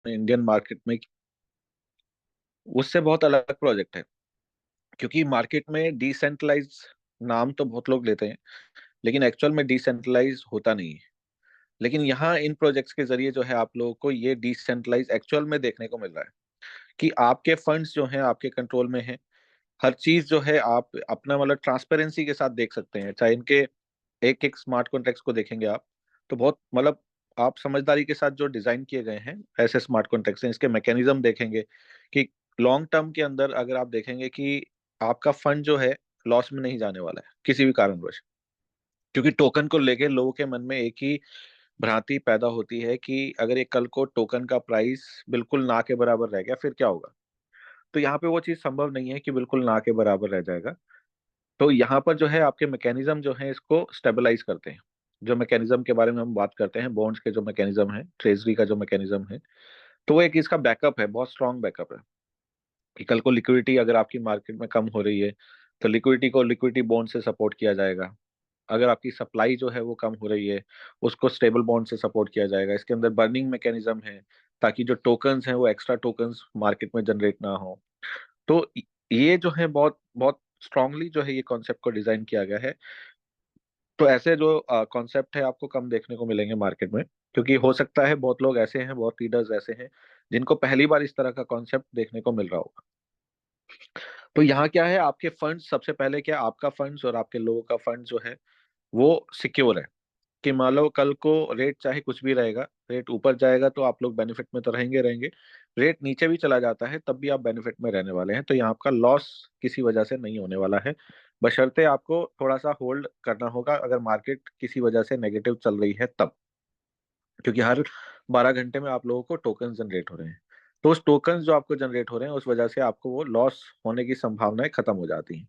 Indian market में, उससे बहुत अलग प्रोजेक्ट है। क्योंकि मार्केट में डिसेंट्रलाइज नाम तो बहुत लोग लेते हैं, लेकिन एक्चुअल में डिसेंट्रलाइज होता नहीं है। लेकिन यहाँ इन प्रोजेक्ट्स के जरिए जो है आप लोगों को ये डिसेंट्रलाइज एक्चुअल में देखने को मिल रहा है कि आपके फंड्स जो हैं आपके कंट्रोल में है। हर चीज जो है आप अपना मतलब ट्रांसपेरेंसी के साथ देख सकते हैं। चाहे इनके एक एक स्मार्ट कॉन्ट्रैक्ट्स को देखेंगे आप, तो बहुत मतलब आप समझदारी के साथ जो डिजाइन किए गए हैं ऐसे स्मार्ट कॉन्ट्रैक्ट्स हैं, इसके मैकेनिज्म देखेंगे कि लॉन्ग टर्म के अंदर अगर आप देखेंगे कि आपका फंड जो है लॉस में नहीं जाने वाला है किसी भी कारणवश। क्योंकि टोकन को लेके लोगों के मन में एक ही भ्रांति पैदा होती है कि अगर एक कल को टोकन का प्राइस बिल्कुल ना के बराबर रह गया फिर क्या होगा। तो यहाँ पे वो चीज संभव नहीं है कि बिल्कुल ना के बराबर रह जाएगा। तो यहाँ पर जो है आपके मैकेनिज्म जो है इसको स्टेबलाइज करते हैं। जो मैकेनिज्म के बारे में हम बात करते हैं, बॉन्ड्स के जो मैकेनिज्म है, ट्रेजरी का जो मैकेनिज्म है, तो वो एक इसका बैकअप है, बहुत स्ट्रांग बैकअप है। कि कल को लिक्विडिटी अगर आपकी मार्केट में कम हो रही है तो लिक्विडिटी को लिक्विडिटी बॉन्ड से सपोर्ट किया जाएगा। अगर आपकी सप्लाई जो है वो कम हो रही है उसको स्टेबल बॉन्ड से सपोर्ट किया जाएगा। इसके अंदर बर्निंग मैकेनिज्म है ताकि जो टोकन्स हैं वो एक्स्ट्रा टोकन्स मार्केट में जनरेट ना हो। तो ये जो है बहुत बहुत स्ट्रांगली जो है ये कॉन्सेप्ट को डिजाइन किया गया है। तो ऐसे जो कॉन्सेप्ट है आपको कम देखने को मिलेंगे मार्केट में, क्योंकि हो सकता है बहुत लोग ऐसे हैं, बहुत लीडर्स ऐसे हैं जिनको पहली बार इस तरह का कॉन्सेप्ट देखने को मिल रहा होगा। तो यहाँ क्या है, आपके फंड्स सबसे पहले क्या, आपका फंड्स और आपके लोगों का फंड जो है वो सिक्योर है। कि मान लो कल को रेट चाहे कुछ भी रहेगा, रेट ऊपर जाएगा तो आप लोग बेनिफिट में तो रहेंगे रहेंगे, रेट नीचे भी चला जाता है तब भी आप बेनिफिट में रहने वाले हैं। तो यहाँ आपका लॉस किसी वजह से नहीं होने वाला है। बशर्ते आपको थोड़ा सा होल्ड करना होगा अगर मार्केट किसी वजह से नेगेटिव चल रही है तब। क्योंकि हर 12 घंटे में आप लोगों को टोकन जनरेट हो रहे हैं। तो उस टोकन जो आपको जनरेट हो रहे हैं उस वजह से आपको वो लॉस होने की संभावनाएं खत्म हो जाती हैं।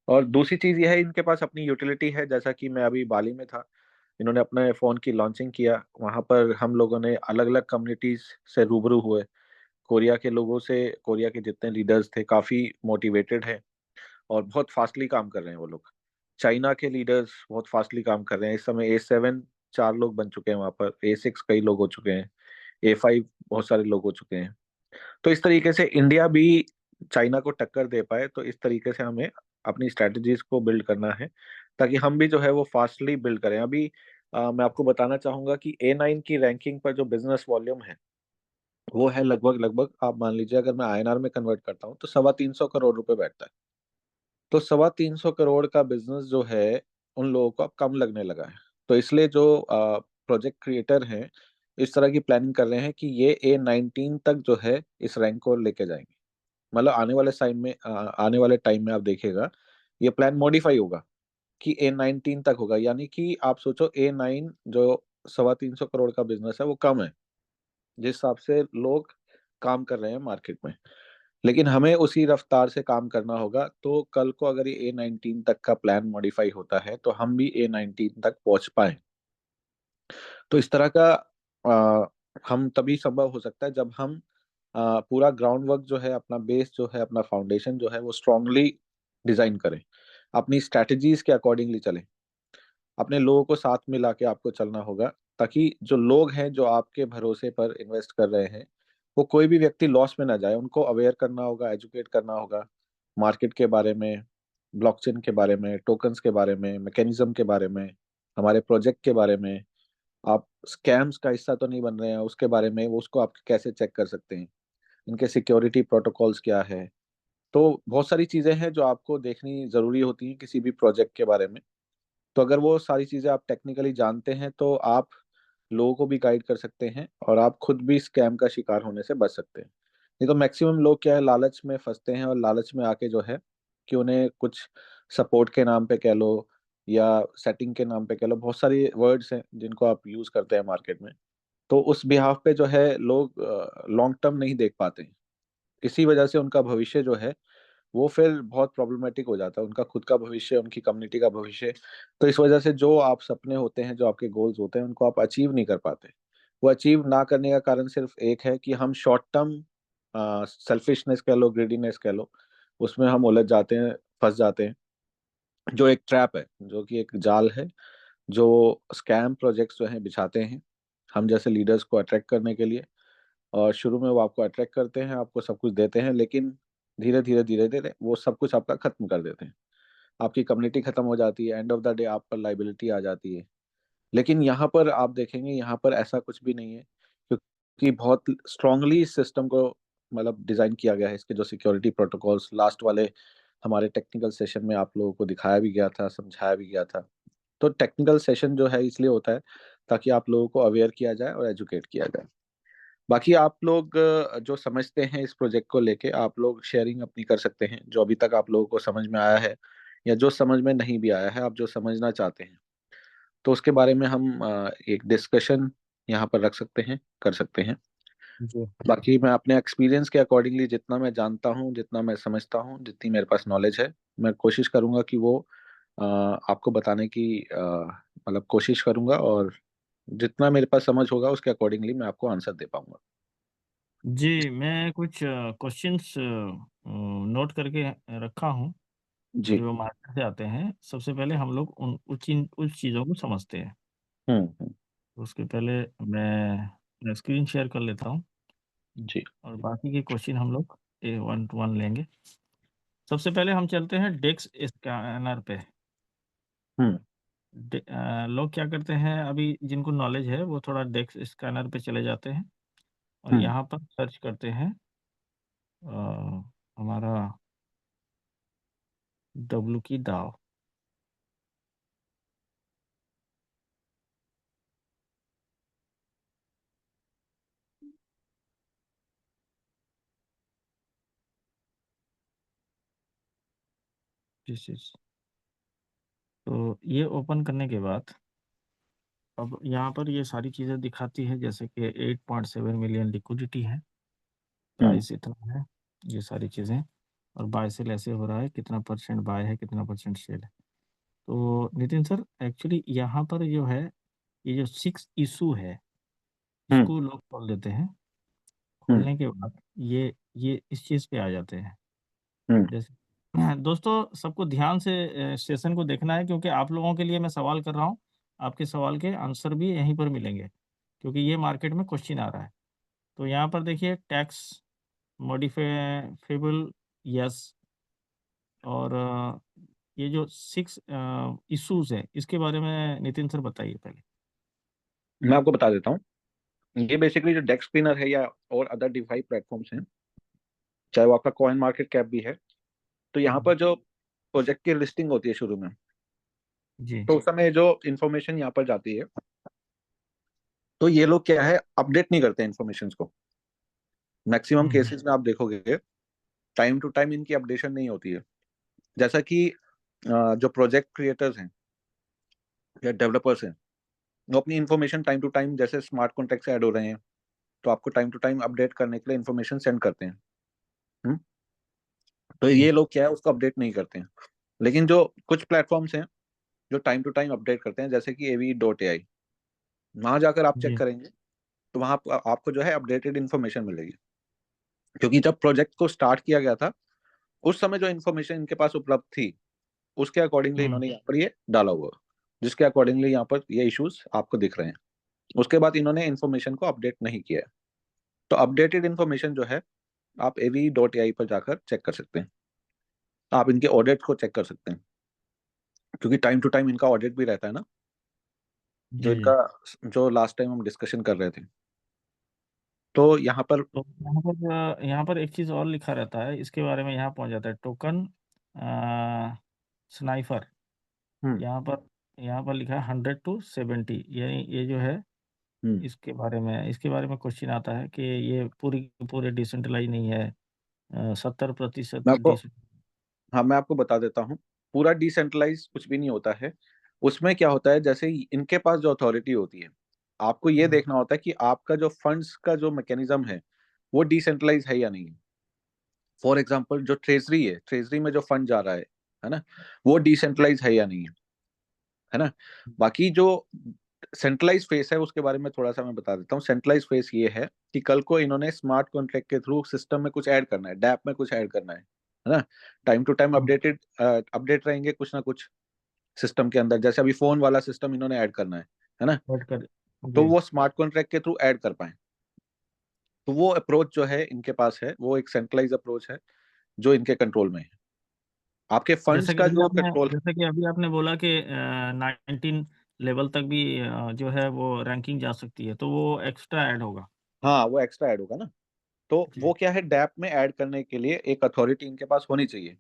और दूसरी चीज यह है, इनके पास अपनी यूटिलिटी है। जैसा कि मैं अभी बाली में था, इन्होंने अपने फोन की लॉन्चिंग किया, वहां पर हम लोगों ने अलग अलग कम्युनिटीज से रूबरू हुए। कोरिया के लोगों से, कोरिया के जितने लीडर्स थे काफी मोटिवेटेड हैं और बहुत फास्टली काम कर रहे हैं वो लोग। चाइना के लीडर्स बहुत फास्टली काम कर रहे हैं। इस समय A7 4 लोग बन चुके हैं वहां पर, A6 कई लोग हो चुके हैं, A5 बहुत सारे लोग हो चुके हैं। तो इस तरीके से इंडिया भी चाइना को टक्कर दे पाए, तो इस तरीके से हमें अपनी स्ट्रेटजीज को बिल्ड करना है ताकि हम भी जो है वो फास्टली बिल्ड करें। अभी मैं आपको बताना चाहूंगा कि A9 की रैंकिंग पर जो बिजनेस वॉल्यूम है वो है लगभग लगभग, आप मान लीजिए अगर मैं INR में कन्वर्ट करता हूँ तो 325 करोड़ रुपए बैठता है। तो 325 करोड़ का बिजनेस जो है उन लोगों को अब कम लगने लगा है। तो इसलिए जो प्रोजेक्ट क्रिएटर हैं इस तरह की प्लानिंग कर रहे हैं कि ये A19 तक जो है इस रैंक को लेके जाएंगे। मतलब आने वाले टाइम में आप देखिएगा ये प्लान मॉडिफाई होगा कि A19 तक होगा। यानी कि आप सोचो A9 जो 325 करोड़ का बिजनेस है वो कम है जिस हिसाब से लोग काम कर रहे हैं मार्केट में। लेकिन हमें उसी रफ्तार से काम करना होगा। तो कल को अगर ये A19 तक का प्लान मॉडिफाई होता है तो हम भी A19 तक पहुंच पाए। तो इस तरह का हम तभी संभव हो सकता है जब हम पूरा ग्राउंड वर्क जो है, अपना बेस जो है, अपना फाउंडेशन जो है वो स्ट्रांगली डिजाइन करें, अपनी स्ट्रैटेजीज के अकॉर्डिंगली चलें, अपने लोगों को साथ मिला के आपको चलना होगा ताकि जो लोग हैं जो आपके भरोसे पर इन्वेस्ट कर रहे हैं वो कोई भी व्यक्ति लॉस में ना जाए। उनको अवेयर करना होगा, एजुकेट करना होगा मार्केट के बारे में, ब्लॉकचेन के बारे में, टोकन्स के बारे में, मैकेनिज्म के बारे में, हमारे प्रोजेक्ट के बारे में। आप स्कैम्स का हिस्सा तो नहीं बन रहे हैं उसके बारे में, वो उसको आप कैसे चेक कर सकते हैं, इनके सिक्योरिटी प्रोटोकॉल्स क्या है। तो बहुत सारी चीजें हैं जो आपको देखनी जरूरी होती हैं किसी भी प्रोजेक्ट के बारे में। तो अगर वो सारी चीजें आप टेक्निकली जानते हैं तो आप लोगों को भी गाइड कर सकते हैं और आप खुद भी स्कैम का शिकार होने से बच सकते हैं। नहीं तो मैक्सिमम लोग क्या है, लालच में फंसते हैं और लालच में आके जो है कि उन्हें कुछ सपोर्ट के नाम पे कह लो या सेटिंग के नाम पे कह लो, बहुत सारी वर्ड्स हैं जिनको आप यूज करते हैं मार्केट में। तो उस बिहाफ पे जो है लोग लॉन्ग टर्म नहीं देख पाते हैं। इसी वजह से उनका भविष्य जो है वो फिर बहुत प्रॉब्लमेटिक हो जाता है, उनका खुद का भविष्य, उनकी कम्युनिटी का भविष्य। तो इस वजह से जो आप सपने होते हैं, जो आपके गोल्स होते हैं, उनको आप अचीव नहीं कर पाते। वो अचीव ना करने का कारण सिर्फ एक है कि हम शॉर्ट टर्म सेल्फिशनेस कह लो, ग्रीडीनेस कह लो, उसमें हम उलझ जाते हैं, फंस जाते हैं। जो एक ट्रैप है, जो कि एक जाल है, जो स्कैम प्रोजेक्ट्स जो हैं बिछाते हैं हम जैसे लीडर्स को अट्रैक्ट करने के लिए। और शुरू में वो आपको अट्रैक्ट करते हैं, आपको सब कुछ देते हैं, लेकिन धीरे धीरे धीरे धीरे वो सब कुछ आपका खत्म कर देते हैं। आपकी कम्युनिटी खत्म हो जाती है, एंड ऑफ द डे आप पर लाइबिलिटी आ जाती है। लेकिन यहाँ पर आप देखेंगे, यहाँ पर ऐसा कुछ भी नहीं है, क्योंकि बहुत स्ट्रांगली इस सिस्टम को मतलब डिजाइन किया गया है। इसके जो सिक्योरिटी प्रोटोकॉल्स लास्ट वाले हमारे टेक्निकल सेशन में आप लोगों को दिखाया भी गया था, समझाया भी गया था। तो टेक्निकल सेशन जो है इसलिए होता है ताकि आप लोगों को अवेयर किया जाए और एजुकेट किया जाए। बाकी आप लोग जो समझते हैं इस प्रोजेक्ट को लेके, आप लोग शेयरिंग अपनी कर सकते हैं, जो अभी तक आप लोगों को समझ में आया है या जो समझ में नहीं भी आया है, आप जो समझना चाहते हैं, तो उसके बारे में हम एक डिस्कशन यहाँ पर रख सकते हैं, कर सकते हैं। जी बाकी मैं अपने एक्सपीरियंस के अकॉर्डिंगली जितना मैं जानता हूँ, जितना मैं समझता हूँ, जितनी मेरे पास नॉलेज है, मैं कोशिश करूंगा कि वो आपको बताने की मतलब कोशिश करूंगा, और जितना मेरे पास समझ होगा उसके अकॉर्डिंगली मैं आपको आंसर दे पाऊंगा। जी, मैं कुछ क्वेश्चंस नोट करके रखा हूँ, जी। जो मार्केट से आते हैं। सबसे पहले हम लोग उस चीज़ों को समझते हैं। हम्म। तो उसके पहले मैं स्क्रीन शेयर कर लेता हूँ जी। और बाकी के क्वेश्चन हम लोग वन टू वन लेंगे। सबसे पहले हम चलते हैं डेक्स स्कैनर पे। हम्म। लोग क्या करते हैं, अभी जिनको नॉलेज है वो थोड़ा डेक्स स्कैनर पे चले जाते हैं और हम्म। यहाँ पर सर्च करते हैं हमारा डब्ल्यू की दाव। दिस इज तो ये ओपन करने के बाद अब यहाँ पर ये सारी चीज़ें दिखाती है, जैसे कि 8.7 मिलियन लिक्विडिटी है, हम्म। प्राइस इतना है, ये सारी चीज़ें। और बाय सेल ऐसे हो रहा है, कितना परसेंट बाय है, कितना परसेंट सेल है। तो नितिन सर, एक्चुअली यहाँ पर जो है, ये जो 6 इशू है, हम्म। इसको लोग खोल देते हैं। हम्म। खोलने के बाद ये इस चीज़ पे आ जाते हैं। हम्म। जैसे दोस्तों, सबको ध्यान से सेशन को देखना है, क्योंकि आप लोगों के लिए मैं सवाल कर रहा हूँ। आपके सवाल के आंसर भी यहीं पर मिलेंगे, क्योंकि ये मार्केट में क्वेश्चन आ रहा है। तो यहाँ पर देखिए, टैक्स मॉडिफिएबल, यस। और ये जो 6 इश्यूज हैं, इसके बारे में नितिन सर बताइए पहले। मैं आपको बता देता हूँ। ये बेसिकली जो डेस्क स्पिनर है या और अदर डिफाई प्लेटफॉर्म्स हैं, चाहे वो आपका कॉइन मार्केट कैप भी है, तो यहाँ हुँ। पर जो प्रोजेक्ट की लिस्टिंग होती है शुरू में, जी, तो उस समय जो इन्फॉर्मेशन यहाँ पर जाती है, तो ये लोग क्या है, अपडेट नहीं करते इन्फॉर्मेशन को। मैक्सिमम हुँ, केसेस में आप देखोगे टाइम टू टाइम इनकी अपडेशन नहीं होती है। जैसा कि जो प्रोजेक्ट क्रिएटर्स हैं या डेवलपर्स हैं, वो अपनी इन्फॉर्मेशन टाइम टू टाइम, जैसे स्मार्ट कॉन्ट्रैक्ट ऐड हो रहे हैं, तो आपको टाइम टू टाइम अपडेट करने के लिए इन्फॉर्मेशन सेंड करते हैं। हम्म? तो जी, ये लोग क्या है, उसको अपडेट नहीं करते हैं। लेकिन जो कुछ प्लेटफॉर्म्स हैं जो टाइम टू टाइम अपडेट करते हैं, जैसे कि AV.ai, वहां जाकर आप चेक जी, करेंगे, तो वहां आपको जो है अपडेटेड इन्फॉर्मेशन मिलेगी। क्योंकि जब प्रोजेक्ट को स्टार्ट किया गया था, उस समय जो इन्फॉर्मेशन इनके पास उपलब्ध थी, उसके अकॉर्डिंगली हुँ, इन्होंने यहाँ पर ये डाला हुआ, जिसके अकॉर्डिंगली यहाँ पर ये इश्यूज आपको दिख रहे हैं। उसके बाद इन्होंने इन्फॉर्मेशन को अपडेट नहीं किया है। तो अपडेटेड इन्फॉर्मेशन जो है, आप AV.ai पर जाकर चेक कर सकते हैं। आप इनके ऑडिट को चेक कर सकते हैं, क्योंकि टाइम टू टाइम इनका ऑडिट भी रहता है ना, जो जी, इनका, जी। जो लास्ट टाइम हम डिस्कशन कर रहे थे। तो यहाँ पर। तो यहाँ पर एक चीज़ और लिखा रहता है, इसके बारे में यहाँ पहुँच जाता है, टोकन स्नाइपर। हम्म। यहाँ पर लिखा है 100 टू 70, यानी ये जो है, हम्म। इसके बारे में क्वेश्चन आता है कि ये पूरे डिसेंट्रलाइज नहीं है, 70% मैं आपको, डिस। हाँ मैं आपको बता देता हूँ। पूरा डिसेंट्रलाइज कुछ भी नहीं होता है। उसमें क्या होता है, जैसे ही इनके पास जो अथॉरिटी होती है, आपको ये हुँ, देखना होता है कि आपका जो फंड्स का जो मैकेनिज्म है, वो डिसेंट्रलाइज है या नहीं है। फॉर एग्जाम्पल, जो ट्रेजरी है, ट्रेजरी में जो फंड जा रहा है ना, वो डिसेंट्रलाइज है या नहीं है ना। बाकी जो सेंट्रलाइज फेस है, उसके बारे में थोड़ा सा मैं बता देता हूँ। सेंट्रलाइज फेस ये है कि कल को इन्होंने स्मार्ट कॉन्ट्रैक्ट के थ्रू सिस्टम में कुछ ऐड करना है, डैप में कुछ ऐड करना है ना। टाइम टू टाइम हुँ, अपडेट रहेंगे कुछ ना कुछ सिस्टम के अंदर। जैसे अभी फोन वाला सिस्टम इन्होंने ऐड करना है ना, ऐड कर। तो जी, वो स्मार्ट कॉन्ट्रैक्ट के थ्रू ऐड कर पाए। तो वो अप्रोच जो है इनके पास है, वो एक सेंट्रलाइज अप्रोच है जो इनके कंट्रोल में है। आपके फंड्स का जो कंट्रोल। जैसे कि अभी आपने बोला कि 19 लेवल तक भी जो है वो रैंकिंग जा सकती है, तो वो एक्स्ट्रा ऐड होगा। हाँ, वो एक्स्ट्रा ऐड होगा ना। तो जी वो क्या है, डैप में ऐड करने के लिए एक अथॉरिटी इनके पास होनी चाहिए।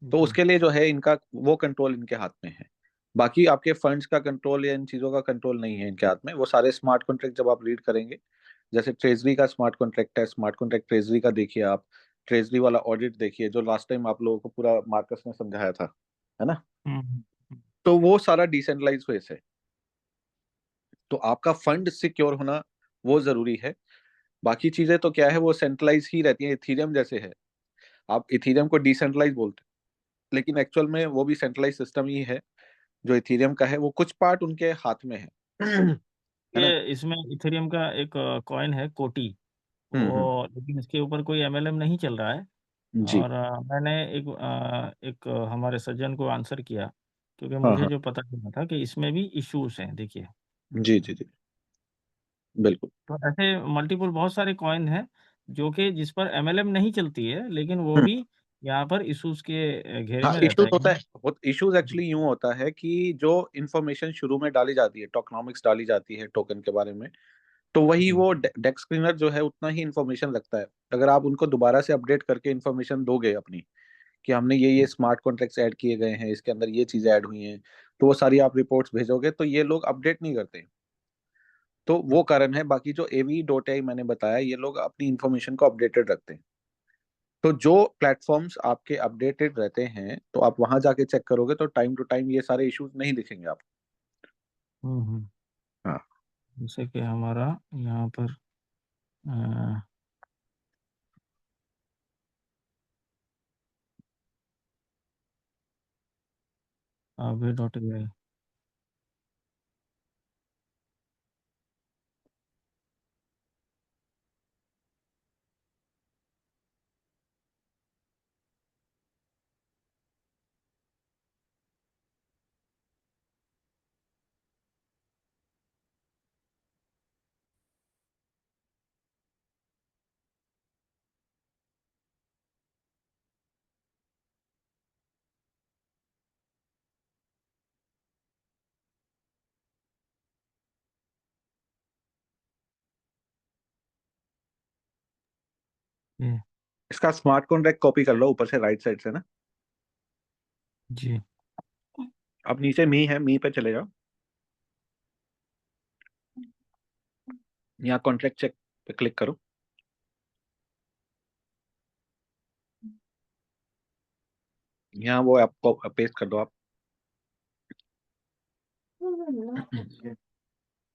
तो जी। उसके लिए जो है इनका वो कंट्रोल इनके हाथ में है। बाकी आपके फंड्स का कंट्रोल या इन चीजों का कंट्रोल नहीं है इनके हाथ में। वो सारे स्मार्ट कॉन्ट्रैक्ट जब आप रीड करेंगे, जैसे ट्रेजरी का स्मार्ट कॉन्ट्रैक्ट है, स्मार्ट कॉन्ट्रैक्ट ट्रेजरी का देखिए आप। ट्रेजरी वाला ऑडिट देखिए जो लास्ट टाइम आप लोगों को पूरा मार्कस ने समझाया था, है ना। हम्म। तो वो सारा डिसेंट्रलाइज फेस है। तो आपका फंड सिक्योर होना वो जरूरी है। बाकी चीजें तो क्या है, वो सेंट्रलाइज ही रहती है, इथीरियम जैसे है। आप इथीरियम को डिसेंट्रलाइज बोलते हैं, लेकिन एक्चुअल में वो भी सेंट्रलाइज सिस्टम ही है। जो इथीरियम का है वो कुछ पार्ट उनके हाथ में है है ना। ये इसमें इथेरियम का एक कॉइन है कोटी, हम्म। वो लेकिन इसके ऊपर कोई एमएलएम नहीं चल रहा है। जी। और मैंने एक हमारे सज्जन को आंसर किया, क्योंकि हाँ मुझे हाँ। जो पता चला था कि इसमें भी इश्यूज हैं, देखिए। जी जी जी। बिल्कुल। तो ऐसे मल्टीपल बहुत सारे कॉइन हैं जो कि जिस पर एमएलएम नहीं चलती है, लेकिन वो हम्म। भी यहाँ पर इश्यूज के घेरे हाँ, में रहता इश्यूज है होता कि। है। इश्यूज एक्चुअली यूं होता है कि जो इंफॉर्मेशन शुरू में डाली जाती है, टोकनॉमिक्स डाली जाती है टोकन के बारे में, तो वही जी। वो डेक स्क्रीनर जो है उतना ही इंफॉर्मेशन रखता है। अगर आप उनको दोबारा से अपडेट करके इंफॉर्मेशन दोगे अपनी, कि हमने ये स्मार्ट कॉन्ट्रैक्ट्स ऐड किए गए हैं, इसके अंदर ये चीजें ऐड हुई हैं, तो वो सारी आप रिपोर्ट्स भेजोगे, तो ये लोग अपडेट नहीं करते। तो वो कारण है। बाकी जो AV.ai मैंने बताया, ये लोग अपनी इंफॉर्मेशन को अपडेटेड रखते हैं। तो जो प्लेटफॉर्म्स आपके अपडेटेड रहते हैं, तो आप वहां जाके चेक करोगे तो टाइम टू टाइम ये सारे इश्यूज नहीं दिखेंगे आपको। हम्म। हाँ। जैसे कि हमारा यहाँ पर अभी डॉट AI। ये। इसका स्मार्ट कॉन्ट्रैक्ट कॉपी कर लो ऊपर से राइट साइड से ना। जी। अब नीचे मी है, मी पे चले जाओ। यहाँ कॉन्ट्रैक्ट चेक पे क्लिक करो। यहाँ वो आपको पेस्ट कर दो आप।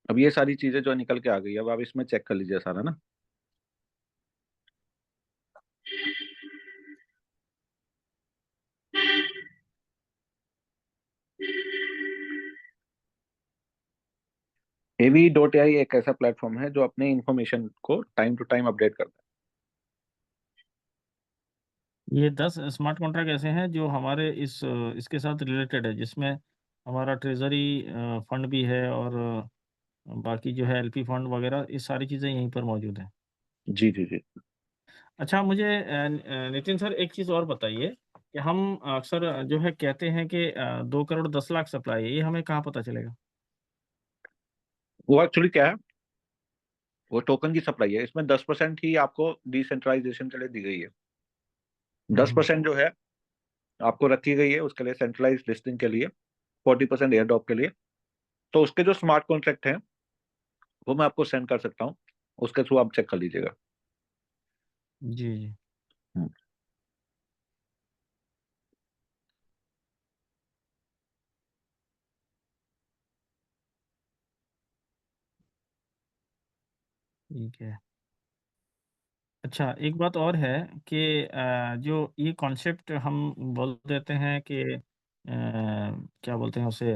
अब ये सारी चीजें जो निकल के आ गई, अब आप इसमें चेक कर लीजिए सारा ना। AV.ai एक ऐसा प्लेटफॉर्म है जो अपने इंफॉर्मेशन को टाइम टू टाइम अपडेट करता ये 10 स्मार्ट कॉन्ट्रैक्ट ऐसे हैं जो हमारे इसके साथ रिलेटेड है, जिसमें हमारा ट्रेजरी फंड भी है, और बाकी जो है एलपी फंड वगैरह, ये सारी चीज़ें यहीं पर मौजूद हैं। है। जी जी जी। अच्छा, मुझे नितिन सर एक चीज़ और बताइए कि हम अक्सर जो है कहते हैं कि 2 करोड़ 10 लाख सप्लाई है, ये हमें कहाँ पता चलेगा? वो एक्चुअली क्या है, वो टोकन की सप्लाई है। इसमें 10% ही आपको डिसेंट्रलाइजेशन के लिए दी गई है। दस हम्म। परसेंट जो है आपको रखी गई है उसके लिए, सेंट्रलाइज लिस्टिंग के लिए। 40% एयर ड्रॉप के लिए। तो उसके जो स्मार्ट कॉन्ट्रैक्ट हैं वो मैं आपको सेंड कर सकता हूँ। उसके थ्रू आप चेक कर लीजिएगा। जी जी। हम्म। ठीक है। अच्छा, एक बात और है कि जो ये कॉन्सेप्ट हम बोल देते हैं कि क्या बोलते हैं उसे,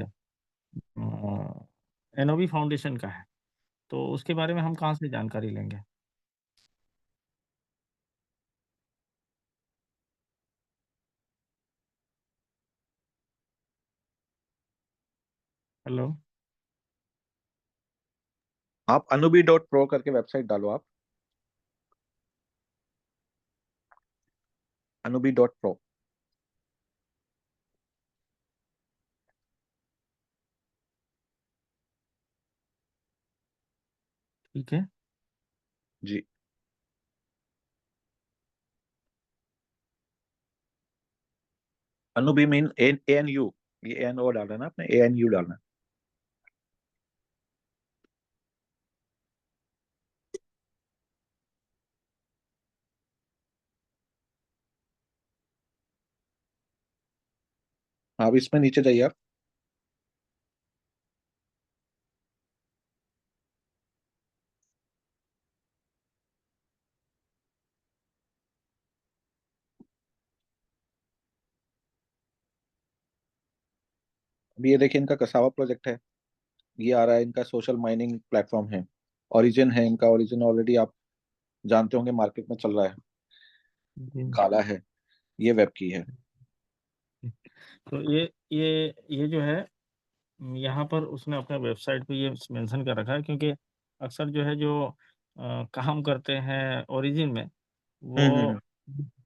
एनओबी फाउंडेशन का है, तो उसके बारे में हम कहाँ से जानकारी लेंगे? हेलो। आप Anubi.pro करके वेबसाइट डालो आप। anubi.pro। ठीक है। जी। अनुबी मीन ANU, ये ANO डालना है ना आपने, ANU डालना है। आप इसमें नीचे जाइए आप। अभी ये देखिए इनका कसावा प्रोजेक्ट है, ये आ रहा है, इनका सोशल माइनिंग प्लेटफॉर्म है। ओरिजिन है इनका, ओरिजिन ऑलरेडी आप जानते होंगे मार्केट में चल रहा है, जी। काला है, ये वेब की है। तो ये जो है, यहाँ पर उसने अपने वेबसाइट पे ये मेंशन कर रखा है, क्योंकि अक्सर जो है जो काम करते हैं ओरिजिन में, हम्म। वो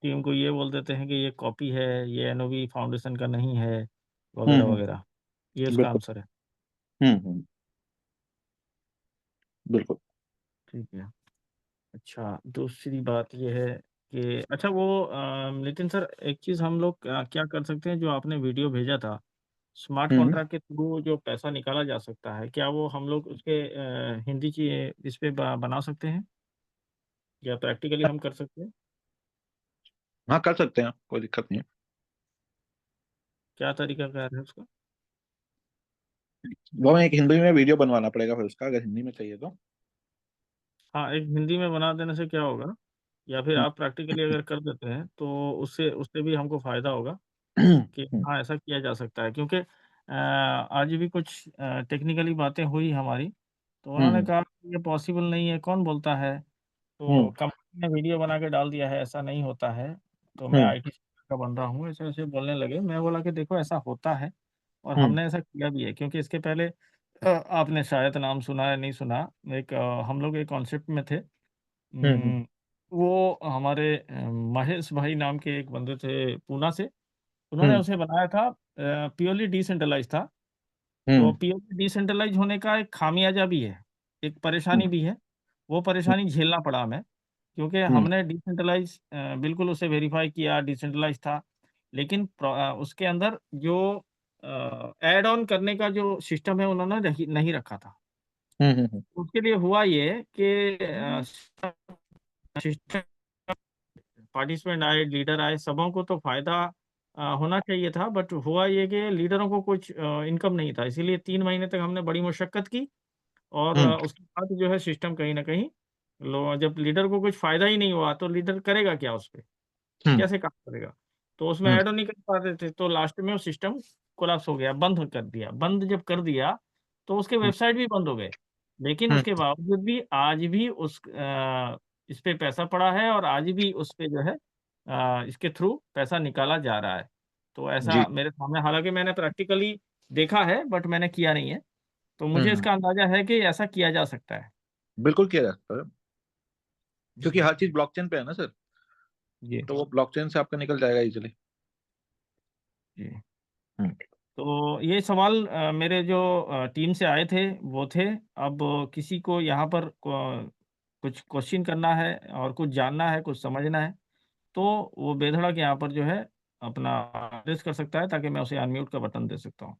टीम को ये बोल देते हैं कि ये कॉपी है, ये एनओवी फाउंडेशन का नहीं है, वगैरह हम्म। वगैरह। ये उसका बिल्कुल। आंसर है। बिल्कुल। ठीक है। अच्छा, दूसरी बात ये है कि अच्छा वो नितिन सर, एक चीज़ हम लोग क्या कर सकते हैं, जो आपने वीडियो भेजा था, स्मार्ट हम्म। कॉन्ट्रैक्ट के थ्रू जो पैसा निकाला जा सकता है, क्या वो हम लोग उसके हिंदी की इस पे बना सकते हैं, या प्रैक्टिकली हम कर सकते हैं? हाँ कर सकते हैं, कोई दिक्कत नहीं क्या तरीका कार है उसका? है। वो हमें एक हिंदी में वीडियो बनवाना पड़ेगा फिर उसका, अगर हिंदी में चाहिए तो। हाँ, एक हिंदी में बना देने से क्या होगा, या फिर हम्म। आप प्रैक्टिकली अगर कर देते हैं तो उससे उससे भी हमको फ़ायदा होगा कि हम्म। हाँ, ऐसा किया जा सकता है, क्योंकि आज भी कुछ टेक्निकली बातें हुई हमारी, तो उन्होंने हम्म। कहा कि ये पॉसिबल नहीं है, कौन बोलता है? तो हम्म। कंपनी ने वीडियो बना के डाल दिया है, ऐसा नहीं होता है, तो मैं हम्म। आईटी का बंदा हूँ, ऐसे-ऐसे बोलने लगे। मैं बोला कि देखो ऐसा होता है, और हम्म। हमने ऐसा किया भी है, क्योंकि इसके पहले आपने शायद नाम सुना है, नहीं सुना, एक हम लोग एक कॉन्सेप्ट में थे। हम्म। वो हमारे महेश भाई नाम के एक बंदे थे पूना से, उन्होंने हम्म। उसे बनाया था, प्योरली डिसेंट्रलाइज़ था। तो हम्म। प्योरली डिसेंट्रलाइज़ होने का एक खामियाजा भी है, एक परेशानी हम्म। भी है। वो परेशानी झेलना पड़ा हमें, क्योंकि हम्म। हमने डिसेंट्रलाइज़ बिल्कुल उसे वेरीफ़ाई किया, डिसेंट्रलाइज़ था। लेकिन उसके अंदर जो ऐड ऑन करने का जो सिस्टम है, उन्होंने नहीं नहीं रखा था। हम्म। उसके लिए हुआ ये कि सिस्टम, पार्टिसिपेंट आए, लीडर आए, सबों को तो फ़ायदा होना चाहिए था, बट हुआ ये कि लीडरों को कुछ इनकम नहीं था। इसीलिए 3 महीने तक हमने बड़ी मशक्कत की, और हम्म। उसके बाद जो है सिस्टम कहीं न कहीं, लो जब लीडर को कुछ फ़ायदा ही नहीं हुआ, तो लीडर करेगा क्या उस पे? हम्म। कैसे काम करेगा? तो उसमें हम्म। ऐड ऑन नहीं कर पाते थे, तो लास्ट में वो सिस्टम कोलैप्स हो गया, बंद कर दिया। बंद जब कर दिया, तो उसके वेबसाइट भी बंद हो गए। लेकिन हम्म। उसके बावजूद भी आज भी इस पे पैसा पड़ा है, और आज भी उस पे जो है इसके थ्रू पैसा निकाला जा रहा है। तो जी। ऐसा मेरे सामने, हालाँकि मैंने प्रैक्टिकली देखा है, बट मैंने किया नहीं है। तो मुझे हम्म। इसका अंदाज़ा है कि ऐसा किया जा सकता है। बिल्कुल किया जा सकता है, क्योंकि जी, हर चीज ब्लॉकचेन पे है ना सर, जी, तो वो ब्लॉकचेन से आपका निकल जाएगा इजीली। जी। हम्म। तो ये सवाल मेरे जो टीम से आए थे, वो थे। अब किसी को यहाँ पर कुछ क्वेश्चन करना है, और कुछ जानना है, कुछ समझना है, तो वो बेधड़क यहाँ पर जो है अपना प्रेस कर सकता है, ताकि मैं उसे अनम्यूट का बटन दे सकता हूँ।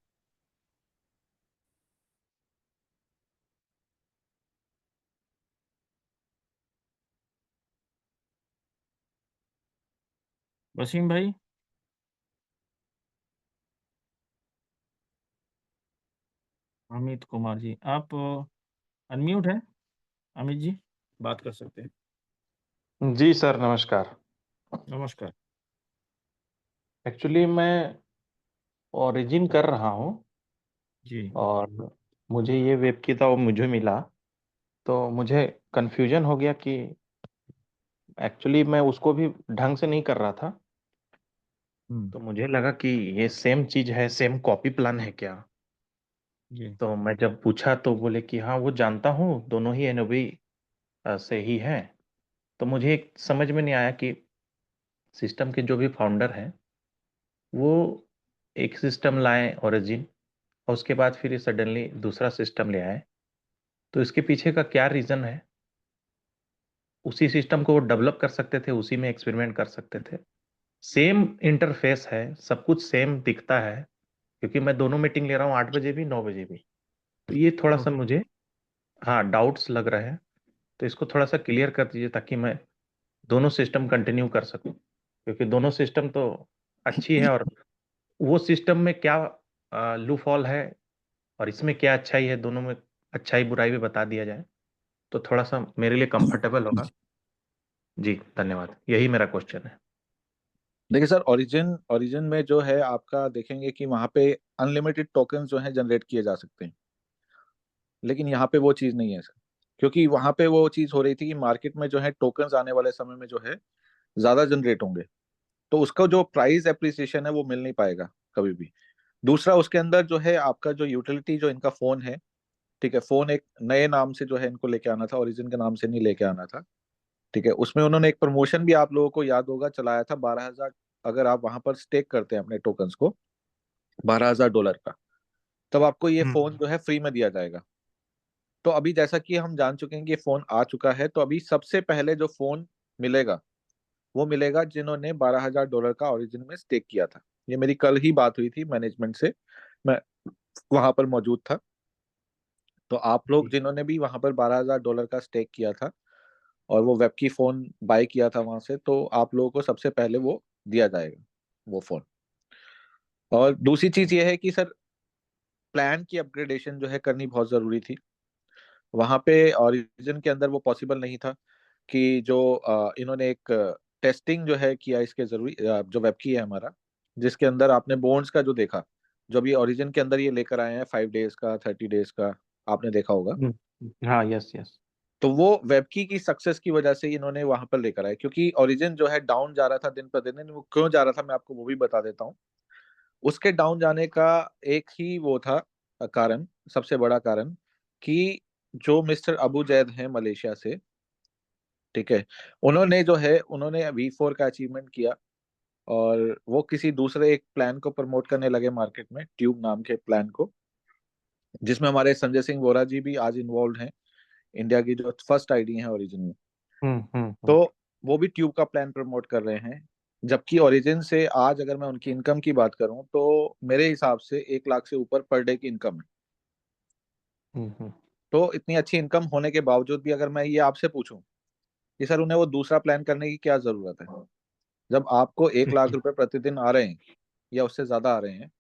वसीम भाई, अमित कुमार जी, आप अनम्यूट हैं? अमित जी, बात कर सकते हैं। जी सर, नमस्कार। नमस्कार। एक्चुअली मैं ओरिजिन कर रहा हूँ, जी, और मुझे ये वेब किताब मुझे मिला, तो मुझे कन्फ्यूजन हो गया कि एक्चुअली मैं उसको भी ढंग से नहीं कर रहा था। हुँ, तो मुझे लगा कि ये सेम चीज है, सेम कॉपी प्लान है क्या। जी, तो मैं जब पूछा तो बोले कि हाँ वो जानता हूँ, दोनों ही एनओबी से ही है। तो मुझे एक समझ में नहीं आया कि सिस्टम के जो भी फाउंडर हैं वो एक सिस्टम लाए ओरिजिन, और उसके बाद फिर सडनली दूसरा सिस्टम ले आए। तो इसके पीछे का क्या रीज़न है? उसी सिस्टम को वो डेवलप कर सकते थे, उसी में एक्सपेरिमेंट कर सकते थे। सेम इंटरफेस है, सब कुछ सेम दिखता है, क्योंकि मैं दोनों मीटिंग ले रहा हूँ, 8 बजे भी 9 बजे भी। तो ये थोड़ा सा मुझे हाँ डाउट्स लग रहे हैं। तो इसको थोड़ा सा क्लियर कर दीजिए ताकि मैं दोनों सिस्टम कंटिन्यू कर सकूं, क्योंकि दोनों सिस्टम तो अच्छी है, और वो सिस्टम में क्या लूप हॉल है और इसमें क्या अच्छाई है, दोनों में अच्छाई बुराई भी बता दिया जाए तो थोड़ा सा मेरे लिए कंफर्टेबल होगा। जी धन्यवाद, यही मेरा क्वेश्चन है। देखिए सर, ओरिजिन ओरिजिन में जो है आपका देखेंगे कि वहाँ पे अनलिमिटेड टोकन जो है जनरेट किए जा सकते हैं, लेकिन यहाँ पे वो चीज़ नहीं है सर। क्योंकि वहाँ पे वो चीज़ हो रही थी कि मार्केट में जो है टोकन्स आने वाले समय में जो है ज़्यादा जनरेट होंगे, तो उसका जो प्राइस एप्रिसिएशन है वो मिल नहीं पाएगा कभी भी। दूसरा, उसके अंदर जो है आपका जो यूटिलिटी जो इनका फोन है, ठीक है, फोन एक नए नाम से जो है इनको लेके आना था, ओरिजिन के नाम से नहीं लेके आना था। ठीक है, उसमें उन्होंने एक प्रमोशन भी आप लोगों को याद होगा चलाया था, 12,000 अगर आप वहां पर स्टेक करते हैं अपने टोकन्स को, $12,000 का, तब आपको ये फोन जो है फ्री में दिया जाएगा। तो अभी जैसा कि हम जान चुके हैं कि ये फोन आ चुका है, तो अभी सबसे पहले जो फोन मिलेगा वो मिलेगा जिन्होंने $12,000 का ओरिजिन में स्टेक किया था। ये मेरी कल ही बात हुई थी मैनेजमेंट से, मैं वहां पर मौजूद था। तो आप लोग जी। जिन्होंने भी वहां पर $12,000 का स्टेक किया था और वो वेब की फोन बाय किया था वहां से, तो आप लोगों को सबसे पहले वो दिया जाएगा, वो फोन। और दूसरी चीज ये है कि सर, प्लान की अपग्रेडेशन जो है करनी बहुत जरूरी थी। वहां पे ओरिजिन के अंदर वो पॉसिबल नहीं था कि जो इन्होंने एक टेस्टिंग जो है किया इसके जरूरी जो वेब की है हमारा, जिसके अंदर आपने बोन्ड्स का जो देखा, जो भी ओरिजिन के अंदर ये लेकर आए हैं 5 डेज का, 30 डेज का, आपने देखा होगा। हाँ, यस यस। तो वो वेब की सक्सेस की वजह से इन्होंने वहां पर लेकर आए, क्योंकि ओरिजिन जो है डाउन जा रहा था दिन पर दिन। वो क्यों जा रहा था मैं आपको वो भी बता देता हूँ। उसके डाउन जाने का एक ही वो था कारण, सबसे बड़ा कारण, कि जो मिस्टर अबू जैद हैं मलेशिया से, ठीक है, उन्होंने जो है उन्होंने V4 का अचीवमेंट किया, और वो किसी दूसरे एक प्लान को प्रमोट करने लगे मार्केट में, ट्यूब नाम के प्लान को, जिसमें हमारे संजय सिंह वोरा जी भी आज इन्वॉल्व हैं, इंडिया की जो फर्स्ट आईडी है ओरिजिन में। तो वो भी ट्यूब का प्लान प्रमोट कर रहे हैं। जबकि ओरिजिन से आज अगर मैं उनकी इनकम की बात करूं तो मेरे हिसाब से 1 लाख से ऊपर पर डे की इनकम है। तो इतनी अच्छी इनकम होने के बावजूद भी अगर मैं ये आपसे पूछूं कि सर उन्हें वो दूसरा प्लान करने की क्या जरूरत है, जब आपको 1 लाख रुपए प्रतिदिन आ रहे हैं या उससे ज्यादा आ रहे हैं,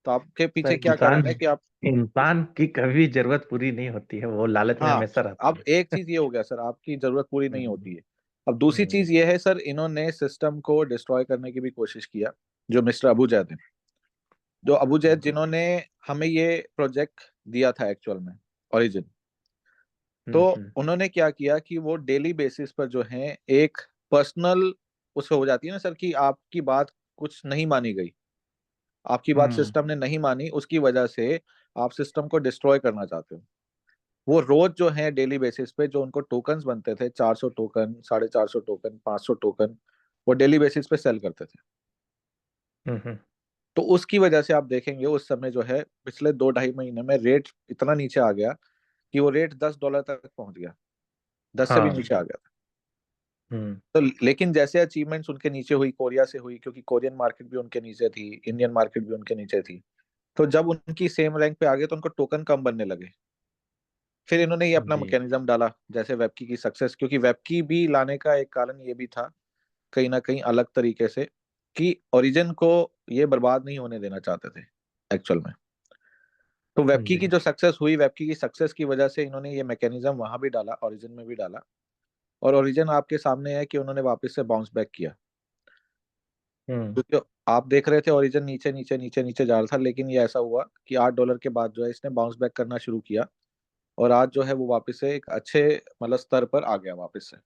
तो आपके सर, पीछे क्या इंसान कारण है कि आप। इंसान की कभी जरूरत पूरी नहीं होती है, वो लालच में हाँ, हमेशा रहता अब है। एक चीज ये हो गया सर, आपकी जरूरत पूरी नहीं हम्म, होती है। अब दूसरी हम्म, चीज ये है सर, इन्होंने सिस्टम को डिस्ट्रॉय करने की भी कोशिश किया, जो मिस्टर अबू जैद हैं, जो अबू जैद जिन्होंने हमें ये प्रोजेक्ट दिया था एक्चुअल में, ओरिजिन। तो हम्म, उन्होंने क्या किया कि वो डेली बेसिस पर जो है एक पर्सनल, उससे हो जाती है ना सर कि आपकी बात कुछ नहीं मानी गई, आपकी बात हम्म, सिस्टम ने नहीं मानी, उसकी वजह से आप सिस्टम को डिस्ट्रॉय करना चाहते हो। वो रोज जो है डेली बेसिस पे जो उनको टोकन्स बनते थे, 400 टोकन, 450 टोकन, 500 टोकन, वो डेली बेसिस पे सेल करते थे। हम्म, तो उसकी वजह से आप देखेंगे उस समय जो है पिछले 2 ढाई महीने में रेट इतना नीचे आ गया कि वो रेट $10 तक पहुंच गया, 10 से भी हाँ, नीचे आ गया था। हम्म, तो लेकिन जैसे अचीवमेंट्स उनके नीचे हुई, कोरिया से हुई, क्योंकि कोरियन मार्केट भी उनके नीचे थी, इंडियन मार्केट भी उनके नीचे थी, तो जब उनकी सेम रैंक पे आ गए तो उनको टोकन कम बनने लगे। फिर इन्होंने ये अपना जी, मैकेनिज्म डाला, जैसे वेबकी की सक्सेस, क्योंकि वेबकी भी लाने का एक कारण ये भी था कहीं ना कहीं अलग तरीके से, कि ओरिजिन को ये बर्बाद नहीं होने देना चाहते थे एक्चुअल में। तो वेबकी की जी, जो सक्सेस हुई, वेबकी की सक्सेस की वजह से इन्होंने ये मैकेनिज्म वहां भी डाला, ओरिजिन में भी डाला। और ओरिजिन आपके सामने है कि उन्होंने वापस से बाउंस बैक किया। हम्म, क्योंकि आप देख रहे थे ओरिजिन नीचे नीचे नीचे नीचे जा रहा था, लेकिन ये ऐसा हुआ कि $8 के बाद जो है इसने बाउंस बैक करना शुरू किया, और आज जो है वो वापस से एक अच्छे मतलब स्तर पर आ गया वापस से।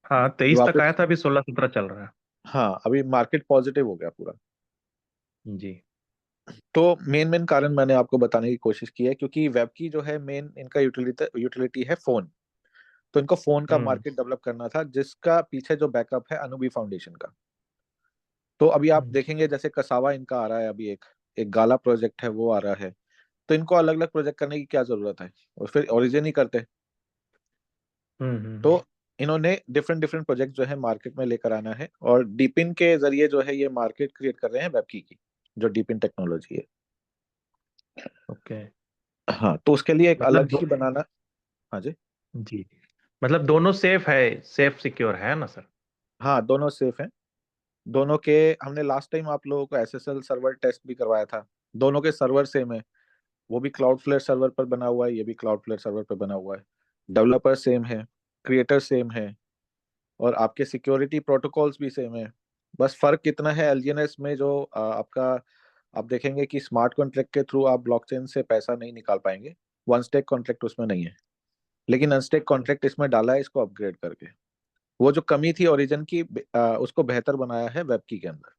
हाँ, ये 23 तक आया वापस, था, अभी 16-17 चल रहा हाँ, अभी मार्केट पॉजिटिव हो गया पूरा। है। जी। तो मेन मेन कारण मैंने आपको बताने की कोशिश की है, क्योंकि वेब की जो है मेन इनका यूटिलिटी यूटिलिटी है फोन। तो इनको फोन का हम्म, मार्केट डेवलप करना था, जिसका पीछे जो बैकअप है अनुबी फाउंडेशन का। तो अभी आप हम्म देखेंगे जैसे कसावा इनका आ रहा है, अभी एक एक गाला प्रोजेक्ट है वो आ रहा है। तो इनको अलग अलग प्रोजेक्ट करने की क्या जरूरत है, और फिर ओरिजिन ही करते। हम्म तो हम्म, इन्होंने डिफरेंट डिफरेंट प्रोजेक्ट जो है मार्केट में लेकर आना है, और डीपिन के जरिए जो है ये मार्केट क्रिएट कर रहे हैं वेबकी की, जो डीपिन टेक्नोलॉजी है। ओके। हाँ, तो उसके लिए एक मतलब अलग ही बनाना। हाँ जी। जी, मतलब दोनों सेफ है, सेफ सिक्योर है ना सर? हाँ, दोनों सेफ हैं। दोनों के हमने लास्ट टाइम आप लोगों को एसएसएल सर्वर टेस्ट भी करवाया था। दोनों के सर्वर सेम है। वो भी क्लाउडफ्लेयर सर्वर पर बना हुआ है, ये भी क्लाउडफ्लेयर सर्वर पर बना हुआ है। डेवलपर सेम है, क्रिएटर सेम है, और आपके सिक्योरिटी प्रोटोकॉल्स भी सेम है। बस फर्क कितना है एलजीएनएस में, जो आपका आप देखेंगे कि स्मार्ट कॉन्ट्रैक्ट के थ्रू आप ब्लॉकचेन से पैसा नहीं निकाल पाएंगे। वन स्टेक कॉन्ट्रैक्ट उसमें नहीं है, लेकिन अनस्टेक कॉन्ट्रैक्ट इसमें डाला है इसको अपग्रेड करके। वो जो कमी थी ओरिजिन की, उसको बेहतर बनाया है वेबकी के अंदर।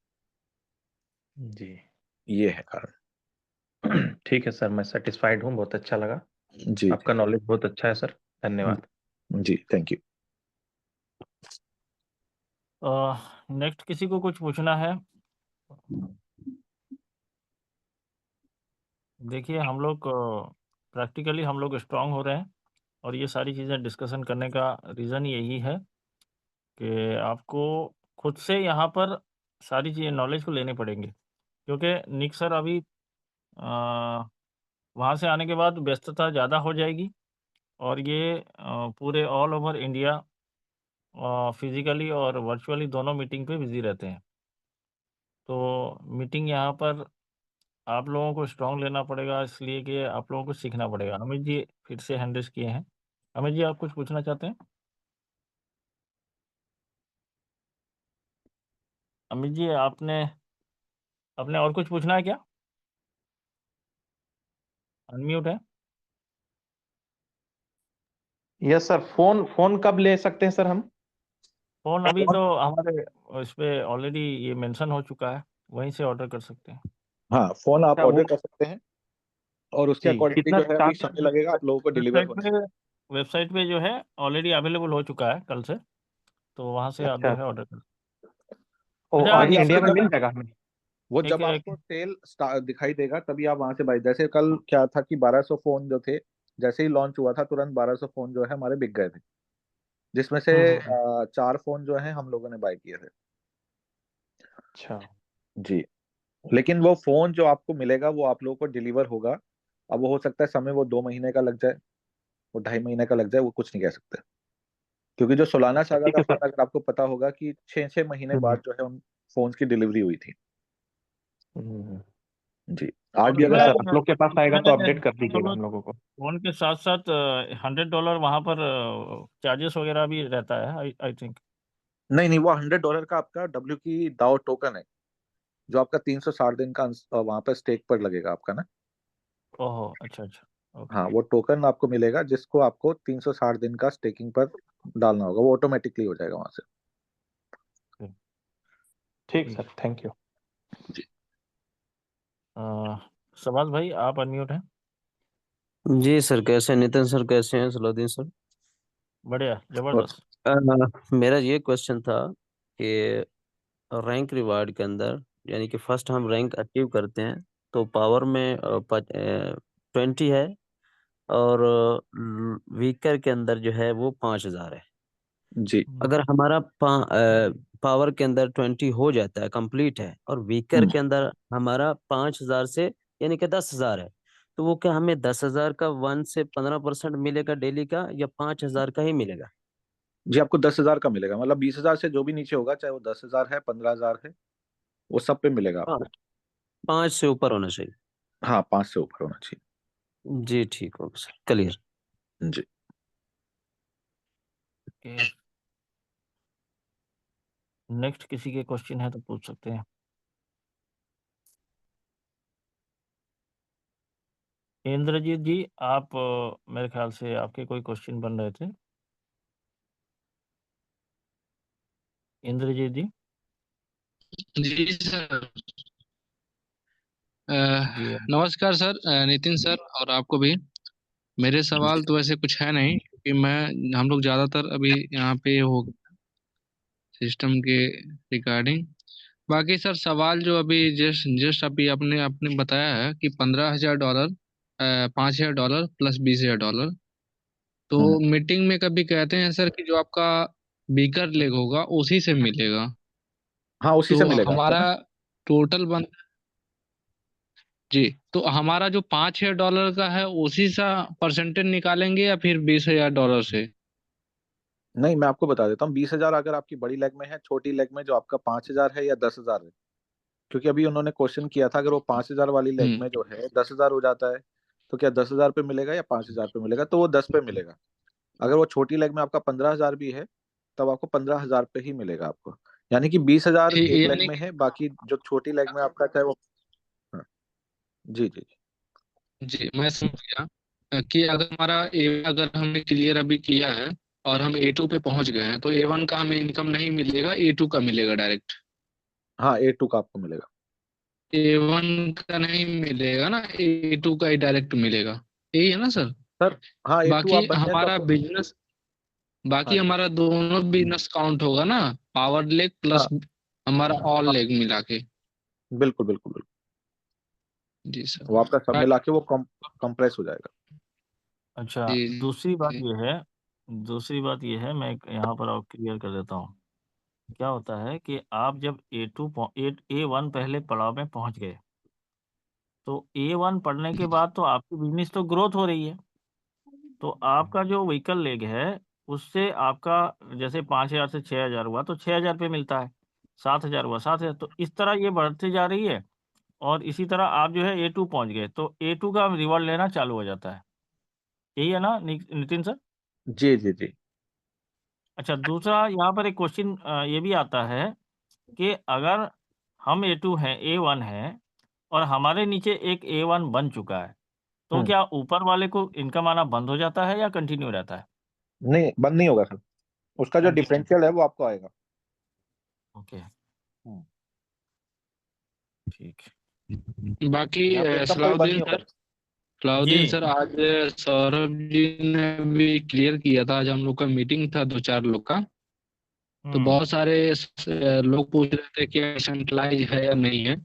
जी। ये है कारण। ठीक है सर, मैं सेटिस्फाइड हूँ, बहुत अच्छा लगा। जी आपका नॉलेज बहुत अच्छा है सर, जी। धन्यवाद। जी, थैंक यू। नेक्स्ट किसी को कुछ पूछना है? देखिए, हम लोग प्रैक्टिकली हम लोग स्ट्रांग हो रहे हैं, और ये सारी चीज़ें डिस्कशन करने का रीज़न यही है कि आपको खुद से यहाँ पर सारी चीज़ें नॉलेज को लेने पड़ेंगे, क्योंकि निक सर अभी वहाँ से आने के बाद व्यस्तता ज़्यादा हो जाएगी, और ये पूरे ऑल ओवर इंडिया फिजिकली और वर्चुअली दोनों मीटिंग पे बिजी रहते हैं। तो मीटिंग यहाँ पर आप लोगों को स्ट्रांग लेना पड़ेगा, इसलिए कि आप लोगों को सीखना पड़ेगा। अमित जी फिर से हैंड रेज़ किए हैं। अमित जी, आप कुछ पूछना चाहते हैं? अमित जी, आपने आपने और कुछ पूछना है क्या? अनम्यूट है। यस सर, फोन फोन कब ले सकते हैं सर हम? फ़ोन अभी तो हमारे इस पे ऑलरेडी ये मेंशन हो चुका है, वहीं से ऑर्डर कर सकते हैं। हाँ, फोन आप क्या वो? ऑर्डर कर सकते हैं, और उसके जी, अकॉर्डिंगली कितना जो है अभी चार्जेस? समय लगेगा आप लोगों को डिलीवर वेबसाइट होने पे में। वेबसाइट पे जो है ऑलरेडी अवेलेबल हो चुका है कल से, तो वहाँ से आप अच्छा जो है अच्छा। ऑर्डर कर। ओ, अच्छा, अभी इंडिया आपको में जब मिल जाएगा हमें? वो एक जब एक आपको दिखाई देगा तभी आप वहां से बाई, जैसे कल क्या था कि 1200 फोन जो थे, जैसे ही लॉन्च हुआ था तुरंत 1200 फोन जो है हमारे बिक गए थे, जिसमें से हम्म। 4 फोन जो है हम लोगों ने बाय किए थे। अच्छा। जी। लेकिन वो फोन जो आपको मिलेगा वो आप लोगों को डिलीवर होगा। अब वो हो सकता है समय वो 2 महीने का लग जाए, वो 2.5 महीने का लग जाए, वो कुछ नहीं कह सकते। क्योंकि जो सोलाना अच्छा सागा ठीक का है फोन, सर। अगर आपको पता होगा कि 6-6 महीने हम्म बाद जो है उन फोन्स की डिलीवरी हुई थी। हम्म। जी। आज और भी ठीक है अगर उसमें सर, आप लोग के पास आएगा तो उसमें अपडेट कर दीजिएगा तो हम लोगों को। फ़ोन के साथ-साथ $100 वहाँ पर चार्जेस वगैरह भी रहता है, आई आई थिंक। नहीं नहीं, वो $100 का आपका डब्ल्यू की दाओ टोकन है, जो आपका 360 दिन का वहां पर स्टेक पर लगेगा आपका ना। ओहो! अच्छा, अच्छा। ओके, हाँ, वो टोकन आपको मिलेगा जिसको आपको 360 दिन का स्टेकिंग पर डालना होगा, वो ऑटोमेटिकली हो जाएगा वहां से। ठीक, ठीक ठीक सर, है। Thank you. जी। अ, शमास भाई, आप अनम्यूट हैं। जी सर, कैसे हैं? नितिन सर कैसे हैं? सलाउद्दीन सर। बढ़िया, और ज़बरदस्त। मेरा ये क्वेश्चन था कि रैंक रिवार्ड के अंदर, यानी कि फर्स्ट हम रैंक अचीव करते हैं तो पावर में 20 है, और वीकर के अंदर जो है वो 5,000 है। जी। हुँ, अगर हमारा पावर के अंदर 20 हो जाता है, कंप्लीट है, और वीकर हम्म। के अंदर हमारा 5,000 से यानी कि 10,000 है, तो वो क्या हमें 10,000 का 1 से 15% मिलेगा डेली का, या 5,000 का ही मिलेगा? जी, आपको 10,000 का मिलेगा, मतलब 20,000 से जो भी नीचे होगा, चाहे वो 10,000 है, 15,000 है, वो सब पे मिलेगा हाँ, आपको। 5 से ऊपर होना चाहिए। हाँ, 5 से ऊपर होना चाहिए। जी ठीक, होगा सर, क्लियर। जी। ओके। नेक्स्ट किसी के क्वेश्चन है तो पूछ सकते हैं। इंद्रजीत जी, आप मेरे ख्याल से आपके कोई क्वेश्चन बन रहे थे। इंद्रजीत जी? जी सर। जी। नमस्कार सर, नितिन सर और आपको भी। मेरे सवाल तो वैसे कुछ है नहीं, क्योंकि मैं हम लोग ज़्यादातर अभी यहाँ पे हो सिस्टम के रिगार्डिंग बाकी सर सवाल जो अभी जस्ट जस्ट अभी आपने आपने बताया है कि $15,000, $5,000 प्लस $20,000, तो हम्म। मीटिंग में कभी कहते हैं सर कि जो आपका बीकर लेग होगा उसी से मिलेगा। हाँ, उसी तो से मिलेगा आपको हमारा ना। टोटल बन जी, तो हमारा जो $5,000 का है उसी सा परसेंटेज निकालेंगे या फिर $20,000 से? नहीं, मैं आपको बता देता हूँ, 20,000 अगर आपकी बड़ी लेग में है, छोटी लेग में जो आपका 5,000 है या 10,000 है। क्योंकि अभी उन्होंने क्वेश्चन किया था, अगर वो 5,000 वाली लेग हम्म। में जो है 10,000 हो जाता है, तो क्या 10,000 पे मिलेगा या 5,000 पे मिलेगा, तो वो 10 पे मिलेगा। अगर वो छोटी लेग में आपका 15,000 भी है, तब आपको 15,000 पे ही मिलेगा आपको। यानी कि 20,000 ठीक, एक लेग यानी में है, बाकी जो छोटी लेग में आपका चाहे वो। हाँ, जी जी जी। जी मैं समझ गया। कि अगर हमारा ए अगर हमने क्लियर अभी किया है और हम A2 पे पहुंच गए हैं, तो A1 का हमें इनकम नहीं मिलेगा, A2 का मिलेगा डायरेक्ट। हाँ, A2 का आपको मिलेगा। A1 का नहीं मिलेगा ना, A2 का ही डायरेक्ट मिलेगा, यही है ना सर? सर, हाँ, A2 बाकी आप बन जाए तो हमारा आपको। बिजनेस हाँ बाकी जी। हमारा दोनों बिजनेस काउंट होगा ना, पावर लेग प्लस हाँ हमारा ऑल हाँ, लेग मिला के। बिल्कुल बिल्कुल बिल्कुल। जी सर। वो आपका सब हाँ, मिला के वो कंप्रेस हो जाएगा। अच्छा, जी दूसरी बात जी। ये है, मैं यहाँ पर और क्लियर कर देता हूँ। क्या होता है कि आप जब A1 पहले पड़ाव में पहुंच गए, तो A1 पढ़ने के बाद तो आपकी बिजनेस तो ग्रोथ हो रही है। तो आपका जो व्हीकल लेग है, उससे आपका जैसे 5,000 से 6,000 हुआ तो 6,000 पे मिलता है, 7,000 हुआ 7,000, तो इस तरह ये बढ़ती जा रही है। और इसी तरह आप जो है A2 पहुंच गए तो A2 का रिवॉर्ड लेना चालू हो जाता है। यही है ना नितिन सर? जी जी जी। अच्छा, दूसरा यहाँ पर एक क्वेश्चन ये भी आता है कि अगर हम A2 हैं, A1 है और हमारे नीचे एक A1 बन चुका है, तो हम्म। क्या ऊपर वाले को इनकम आना बंद हो जाता है या कंटिन्यू रहता है? नहीं, बंद नहीं होगा सर। उसका जो कंटिन्यू। डिफरेंशियल है वो आपको आएगा। ओके, हम्म। ठीक। बाकी यहाँ पे इनकम कभी बंद सलाउद्दीन नहीं सर, होगा। जी। आज सौरभ जी ने भी क्लियर किया था, आज हम लोग का मीटिंग था दो चार लोग का। तो हम्म। बहुत सारे लोग पूछ रहे थे कि सेंट्रलाइज है या नहीं है।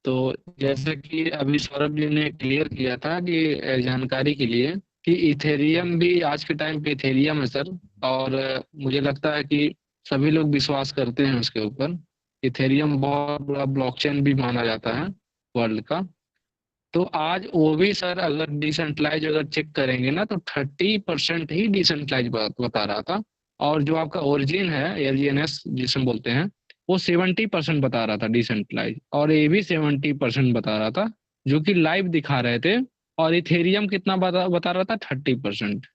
तो हम्म। जैसे कि अभी सौरभ जी ने क्लियर किया था कि जानकारी के लिए, कि इथेरियम भी आज के टाइम पे इथेरियम है सर। और मुझे लगता है कि सभी लोग विश्वास करते हैं उसके ऊपर। इथेरियम बहुत बड़ा ब्लॉकचेन भी माना जाता है वर्ल्ड का। तो आज वो भी सर अगर डिसेंट्रलाइज अगर चेक करेंगे ना, तो 30% ही डिसेंट्रलाइज बता रहा था। और जो आपका ओरिजिन है, LGNS जिसे बोलते हैं, वो 70% बता रहा था डिसेंट्रलाइज, और ये भी 70% बता रहा था, जो कि लाइव दिखा रहे थे। और इथेरियम कितना बता रहा था? 30%।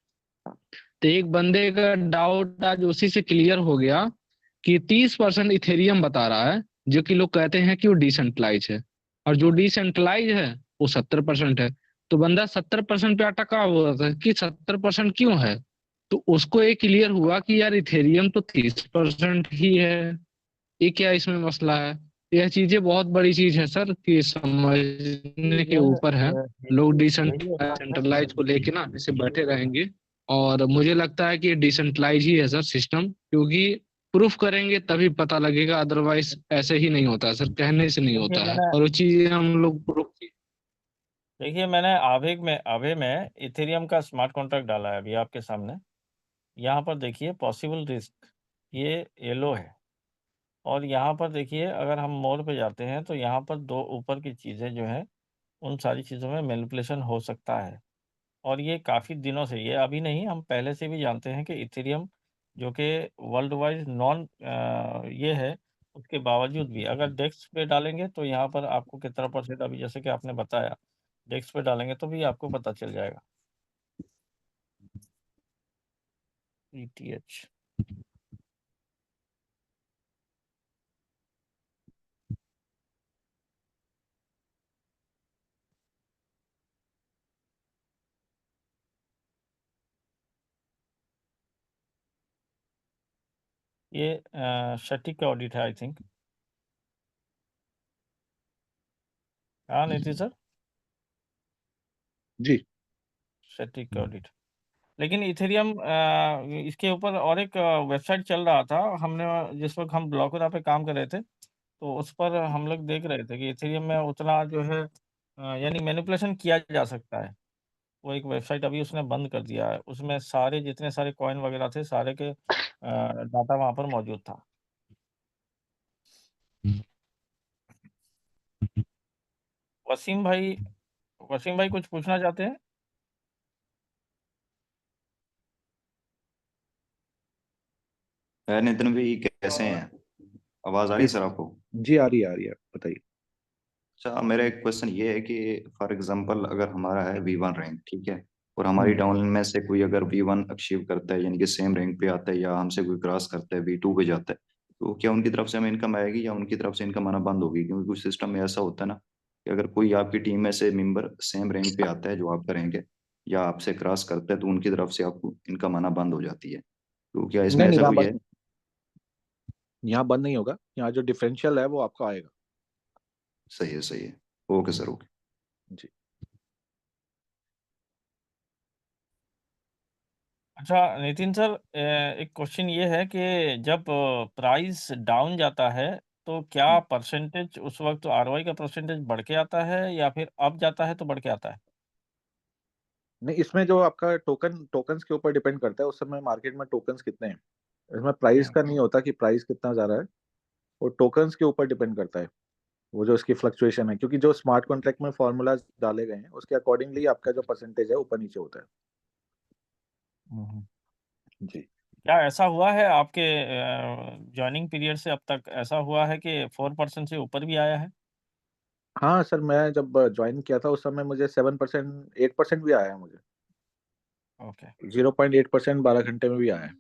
तो एक बंदे का डाउट आज उसी से क्लियर हो गया कि 30% इथेरियम बता रहा है, जो कि लोग कहते हैं कि वो डिसेंट्रलाइज है। और जो डिसेंट्रलाइज है वो 70% है। तो बंदा 70% पे अटका हुआ था कि 70% क्यों है। तो उसको ये क्लियर हुआ कि यार इथेरियम तो 30% ही है, ये क्या इसमें मसला है। यह चीजें बहुत बड़ी चीज है सर, कि समझने के यार ऊपर है। लोग यही है बात है। डिसेंट्रलाइज को लेके ना ऐसे बैठे रहेंगे। और मुझे लगता है कि डिसेंट्रलाइज ही है सर सिस्टम, क्योंकि प्रूफ करेंगे तभी पता लगेगा, अदरवाइज ऐसे ही नहीं होता है सर, कहने से नहीं देखिए होता है। मैंने और वो चीजें हम लोग प्रूफ। देखिए मैंने आवे में इथेरियम का स्मार्ट कॉन्ट्रैक्ट डाला है अभी आपके सामने। यहाँ पर देखिए पॉसिबल रिस्क, ये येलो है। और यहाँ पर देखिए अगर हम मोर पे जाते हैं तो यहाँ पर दो ऊपर की चीज़ें जो हैं, उन सारी चीज़ों में मैनिपुलेशन हो सकता है। और ये काफ़ी दिनों से, ये अभी नहीं, हम पहले से भी जानते हैं कि इथेरियम जो कि वर्ल्ड वाइड नॉन ये है, उसके बावजूद भी अगर डेस्क पे डालेंगे तो यहाँ पर आपको कितना परसेंट, अभी जैसे कि आपने बताया, डेस्क पे डालेंगे तो भी आपको पता चल जाएगा। ETH ये सटीक का ऑडिट है आई थिंक। हाँ नीति सर, जी। सटीक का ऑडिट। लेकिन इथेरियम इसके ऊपर और एक वेबसाइट चल रहा था, हमने जिस वक्त हम ब्लॉकरा पे काम कर रहे थे, तो उस पर हम लोग देख रहे थे कि इथेरियम में उतना जो है यानी मैनिपुलेशन किया जा सकता है। वो एक वेबसाइट अभी उसने बंद कर दिया है, उसमें सारे जितने सारे कॉइन वगैरह थे सारे के डाटा वहाँ पर मौजूद था। वसीम भाई, वसीम भाई कुछ पूछना चाहते हैं? नितिन भाई कैसे हैं? आवाज आ रही जी है सर आपको? जी, आ रही है, बताइए। अच्छा, मेरा एक क्वेश्चन ये है कि फॉर एग्जांपल अगर हमारा है V1 रैंक, ठीक है, और हमारी हम्म। डाउनलाइन में से कोई अगर V1 अचीव करता है, यानी कि सेम रैंक पे आता है, या हमसे कोई क्रॉस करता है V2 पे जाता है, तो क्या उनकी तरफ से हमें इनकम आएगी या उनकी तरफ से इनकम आना बंद होगी? क्योंकि कुछ सिस्टम में ऐसा होता है ना कि अगर कोई आपकी टीम में से मेंबर सेम रैंक पे आता है जो आपका रैंक है, या आपसे क्रॉस करता है, तो उनकी तरफ से आपको इनकम आना बंद हो जाती है। तो क्या इसमें नहीं नहीं, ऐसा कोई है? यहाँ बंद नहीं होगा। यहाँ जो डिफरेंशियल है वो आपको आएगा। सही है, सही है। Okay sir, okay. जी। अच्छा नितिन सर, एक क्वेश्चन ये है कि जब प्राइस डाउन जाता है तो क्या परसेंटेज उस वक्त आरओआई का परसेंटेज बढ़ के आता है या फिर अप जाता है तो बढ़ के आता है? नहीं, इसमें जो आपका टोकन्स के ऊपर डिपेंड करता है उस समय मार्केट में टोकन्स कितने हैं। इसमें प्राइस का नहीं होता कि प्राइस कितना जा रहा है, वो टोकन्स के ऊपर डिपेंड करता है। वो जो इसकी फ्लक्चुएशन है, क्योंकि जो स्मार्ट कॉन्ट्रैक्ट में फॉर्मूलाज डाले गए हैं उसके अकॉर्डिंगली आपका जो परसेंटेज है ऊपर नीचे होता है। हम्म। जी। क्या ऐसा हुआ है आपके ज्वाइनिंग पीरियड से अब तक ऐसा हुआ है कि 4% से ऊपर भी आया है? हाँ सर, मैं जब ज्वाइन किया था उस समय मुझे 7%, 8% भी आया है मुझे। ओके। 0.8% 12 घंटे में भी आया है।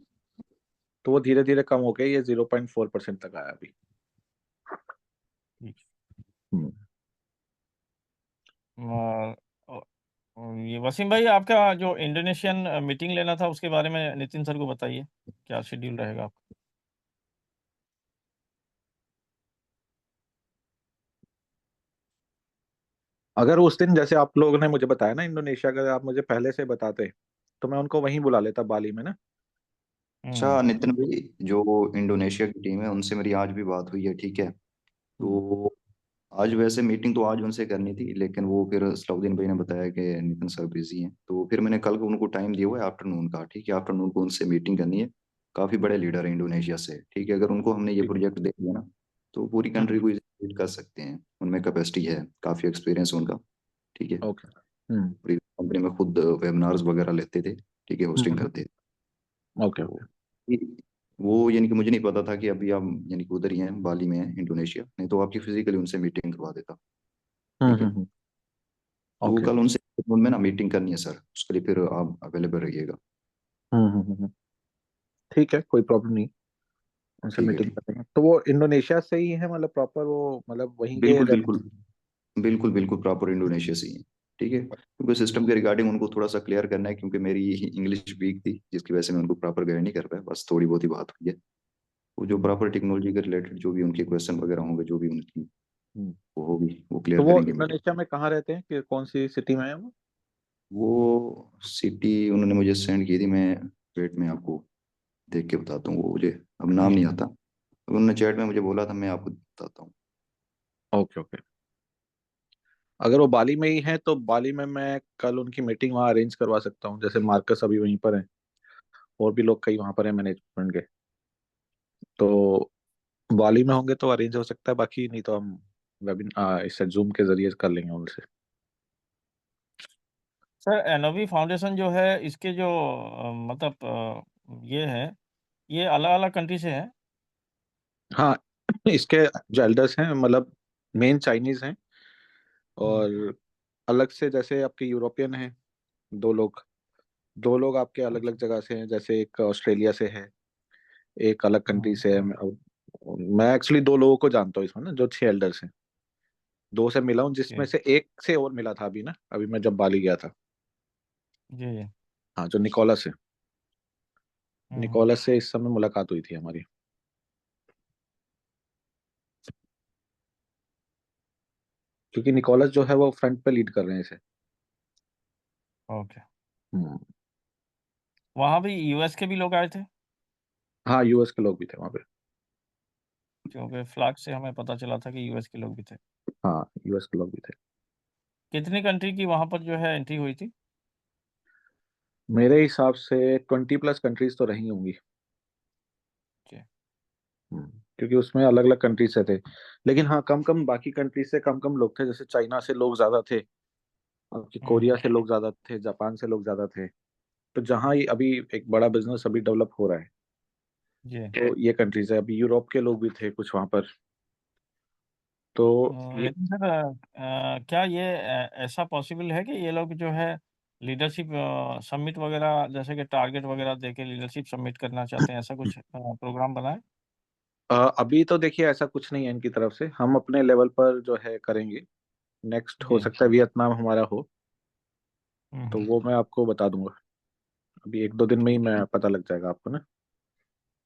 तो वो धीरे धीरे कम हो गया, ये 0.4% तक आया अभी। ठीक। हम्म। अ, ये वसीम भाई, आपका जो इंडोनेशियन मीटिंग लेना था उसके बारे में नितिन सर को बताइए, क्या शेड्यूल रहेगा आपका? अगर उस दिन जैसे आप लोगों ने मुझे बताया ना इंडोनेशिया का, अगर आप मुझे पहले से बताते तो मैं उनको वहीं बुला लेता, बाली में ना। अच्छा हम्म। नितिन भाई, जो इंडोनेशिया की टीम है उनसे मेरी आज भी बात हुई है, ठीक है। हम्म। तो आज वैसे मीटिंग तो आज उनसे करनी थी, लेकिन वो फिर सलाउद्दीन भाई ने बताया कि नितिन सर बिजी हैं, तो फिर मैंने कल को उनको टाइम दिया हुआ है आफ्टरनून का, ठीक है। आफ्टरनून को उनसे मीटिंग करनी है। काफ़ी बड़े लीडर है इंडोनेशिया से, ठीक है। अगर उनको हमने ये ठीक। प्रोजेक्ट दे दिया ना, तो पूरी कंट्री को लीड कर सकते हैं। उनमें कैपेसिटी है, काफ़ी एक्सपीरियंस है उनका, ठीक है। ओके। हम्म। पूरी कंपनी में खुद वेबिनार्स वगैरह लेते थे, ठीक है, होस्टिंग हम्म। करते थे। ओके तो ओके। वो यानी कि मुझे नहीं पता था कि अभी आप यानी कि उधर ही हैं, बाली में हैं इंडोनेशिया, नहीं तो आपकी फिजिकली उनसे मीटिंग करवा देता, ठीक है। हम्म। तो ओके। कल उनसे में ना मीटिंग करनी है सर, उसके लिए फिर आप अवेलेबल रहिएगा। हम्म। ठीक है, कोई प्रॉब्लम नहीं। उनसे ठीक है, मीटिंग ठीक। करेंगे तो वो इंडोनेशिया से ही है, मतलब प्रॉपर वो, मतलब वहीं के बिल्कुल बिल्कुल, बिल्कुल बिल्कुल प्रॉपर इंडोनेशिया से ही है, ठीक है। क्योंकि सिस्टम के रिगार्डिंग उनको थोड़ा सा क्लियर करना है, क्योंकि मेरी इंग्लिश वीक थी, जिसकी वजह से मैं उनको प्रॉपर गाइड नहीं कर पाया, बस थोड़ी बहुत ही बात हुई है। वो जो प्रॉपर टेक्नोलॉजी के रिलेटेड जो भी उनके क्वेश्चन वगैरह होंगे, जो भी उनकी हम्म। वो होगी, वो तो क्लियर वो करेंगे मीटिंग। इंडोनेशिया में कहाँ रहते हैं, कि कौन सी सिटी में है वो? वो सिटी उन्होंने मुझे सेंड की थी, मैं वेट में आपको देख के बताता हूँ, वो मुझे अब नाम नहीं आता। उन्होंने चैट में मुझे बोला था, मैं आपको बताता हूँ। Okay okay. अगर वो बाली में ही है तो बाली में मैं कल उनकी मीटिंग वहाँ अरेंज करवा सकता हूँ, जैसे मार्कस अभी वहीं पर है, और भी लोग कई वहाँ पर हैं मैनेजमेंट के। तो बाली में होंगे तो अरेंज हो सकता है, बाकी नहीं तो हम इससे जूम के जरिए कर लेंगे उनसे। सर एनोवी फाउंडेशन जो है इसके जो मतलब ये है, ये अलग अलग कंट्री से है? हाँ, इसके जो एल्डर्स हैं, मतलब मेन चाइनीज हैं, हम्म। और अलग से जैसे आपके यूरोपियन हैं, दो लोग। दो लोग आपके अलग अलग जगह से हैं, जैसे एक ऑस्ट्रेलिया से है, एक अलग कंट्री हम्म। से है। मैं एक्चुअली दो लोगों को जानता हूँ इसमें ना, जो 6 एल्डर्स हैं। दो से मिला हूँ, जिसमें जी से एक से और मिला था अभी ना, अभी मैं जब बाली गया था। जी जी। हाँ, जो निकोलस है, हम्म। निकोलस से इस समय मुलाकात हुई थी हमारी। क्योंकि निकोलस जो है वो फ्रंट पे लीड कर रहे हैं इसे। ओके। हम्म। वहाँ भी यूएस के भी लोग आए थे? हाँ, यूएस के लोग भी थे वहाँ पे। क्योंकि फ्लैग से हमें पता चला था कि यूएस के लोग भी थे। हाँ, यूएस के लोग भी थे। कितनी कंट्री की वहां पर जो है एंट्री हुई थी? मेरे हिसाब से 20+ कंट्रीज तो रही होंगी। जी। क्योंकि उसमें अलग अलग कंट्री से थे। लेकिन हाँ, कम कम बाकी कंट्री से कम कम लोग थे, जैसे चाइना से लोग ज्यादा थे, आपकी कोरिया से लोग ज्यादा थे, जापान से लोग ज्यादा थे। तो जहाँ ये अभी एक बड़ा बिजनेस अभी डेवलप हो रहा है, जी। तो ये कंट्रीज है। अभी यूरोप के लोग भी थे कुछ वहाँ पर। तो ये लेकिन सर क्या ये ऐसा पॉसिबल है कि ये लोग जो है लीडरशिप समिट वगैरह जैसे कि टारगेट वगैरह देके लीडरशिप सबमिट करना चाहते हैं, ऐसा कुछ प्रोग्राम बनाए? अभी तो देखिए ऐसा कुछ नहीं है इनकी तरफ से। हम अपने लेवल पर जो है करेंगे। नेक्स्ट हो जी। सकता है वियतनाम हमारा हो, तो हम्म। वो मैं आपको बता दूंगा। अभी 1-2 दिन में ही मैं पता लग जाएगा आपको ना।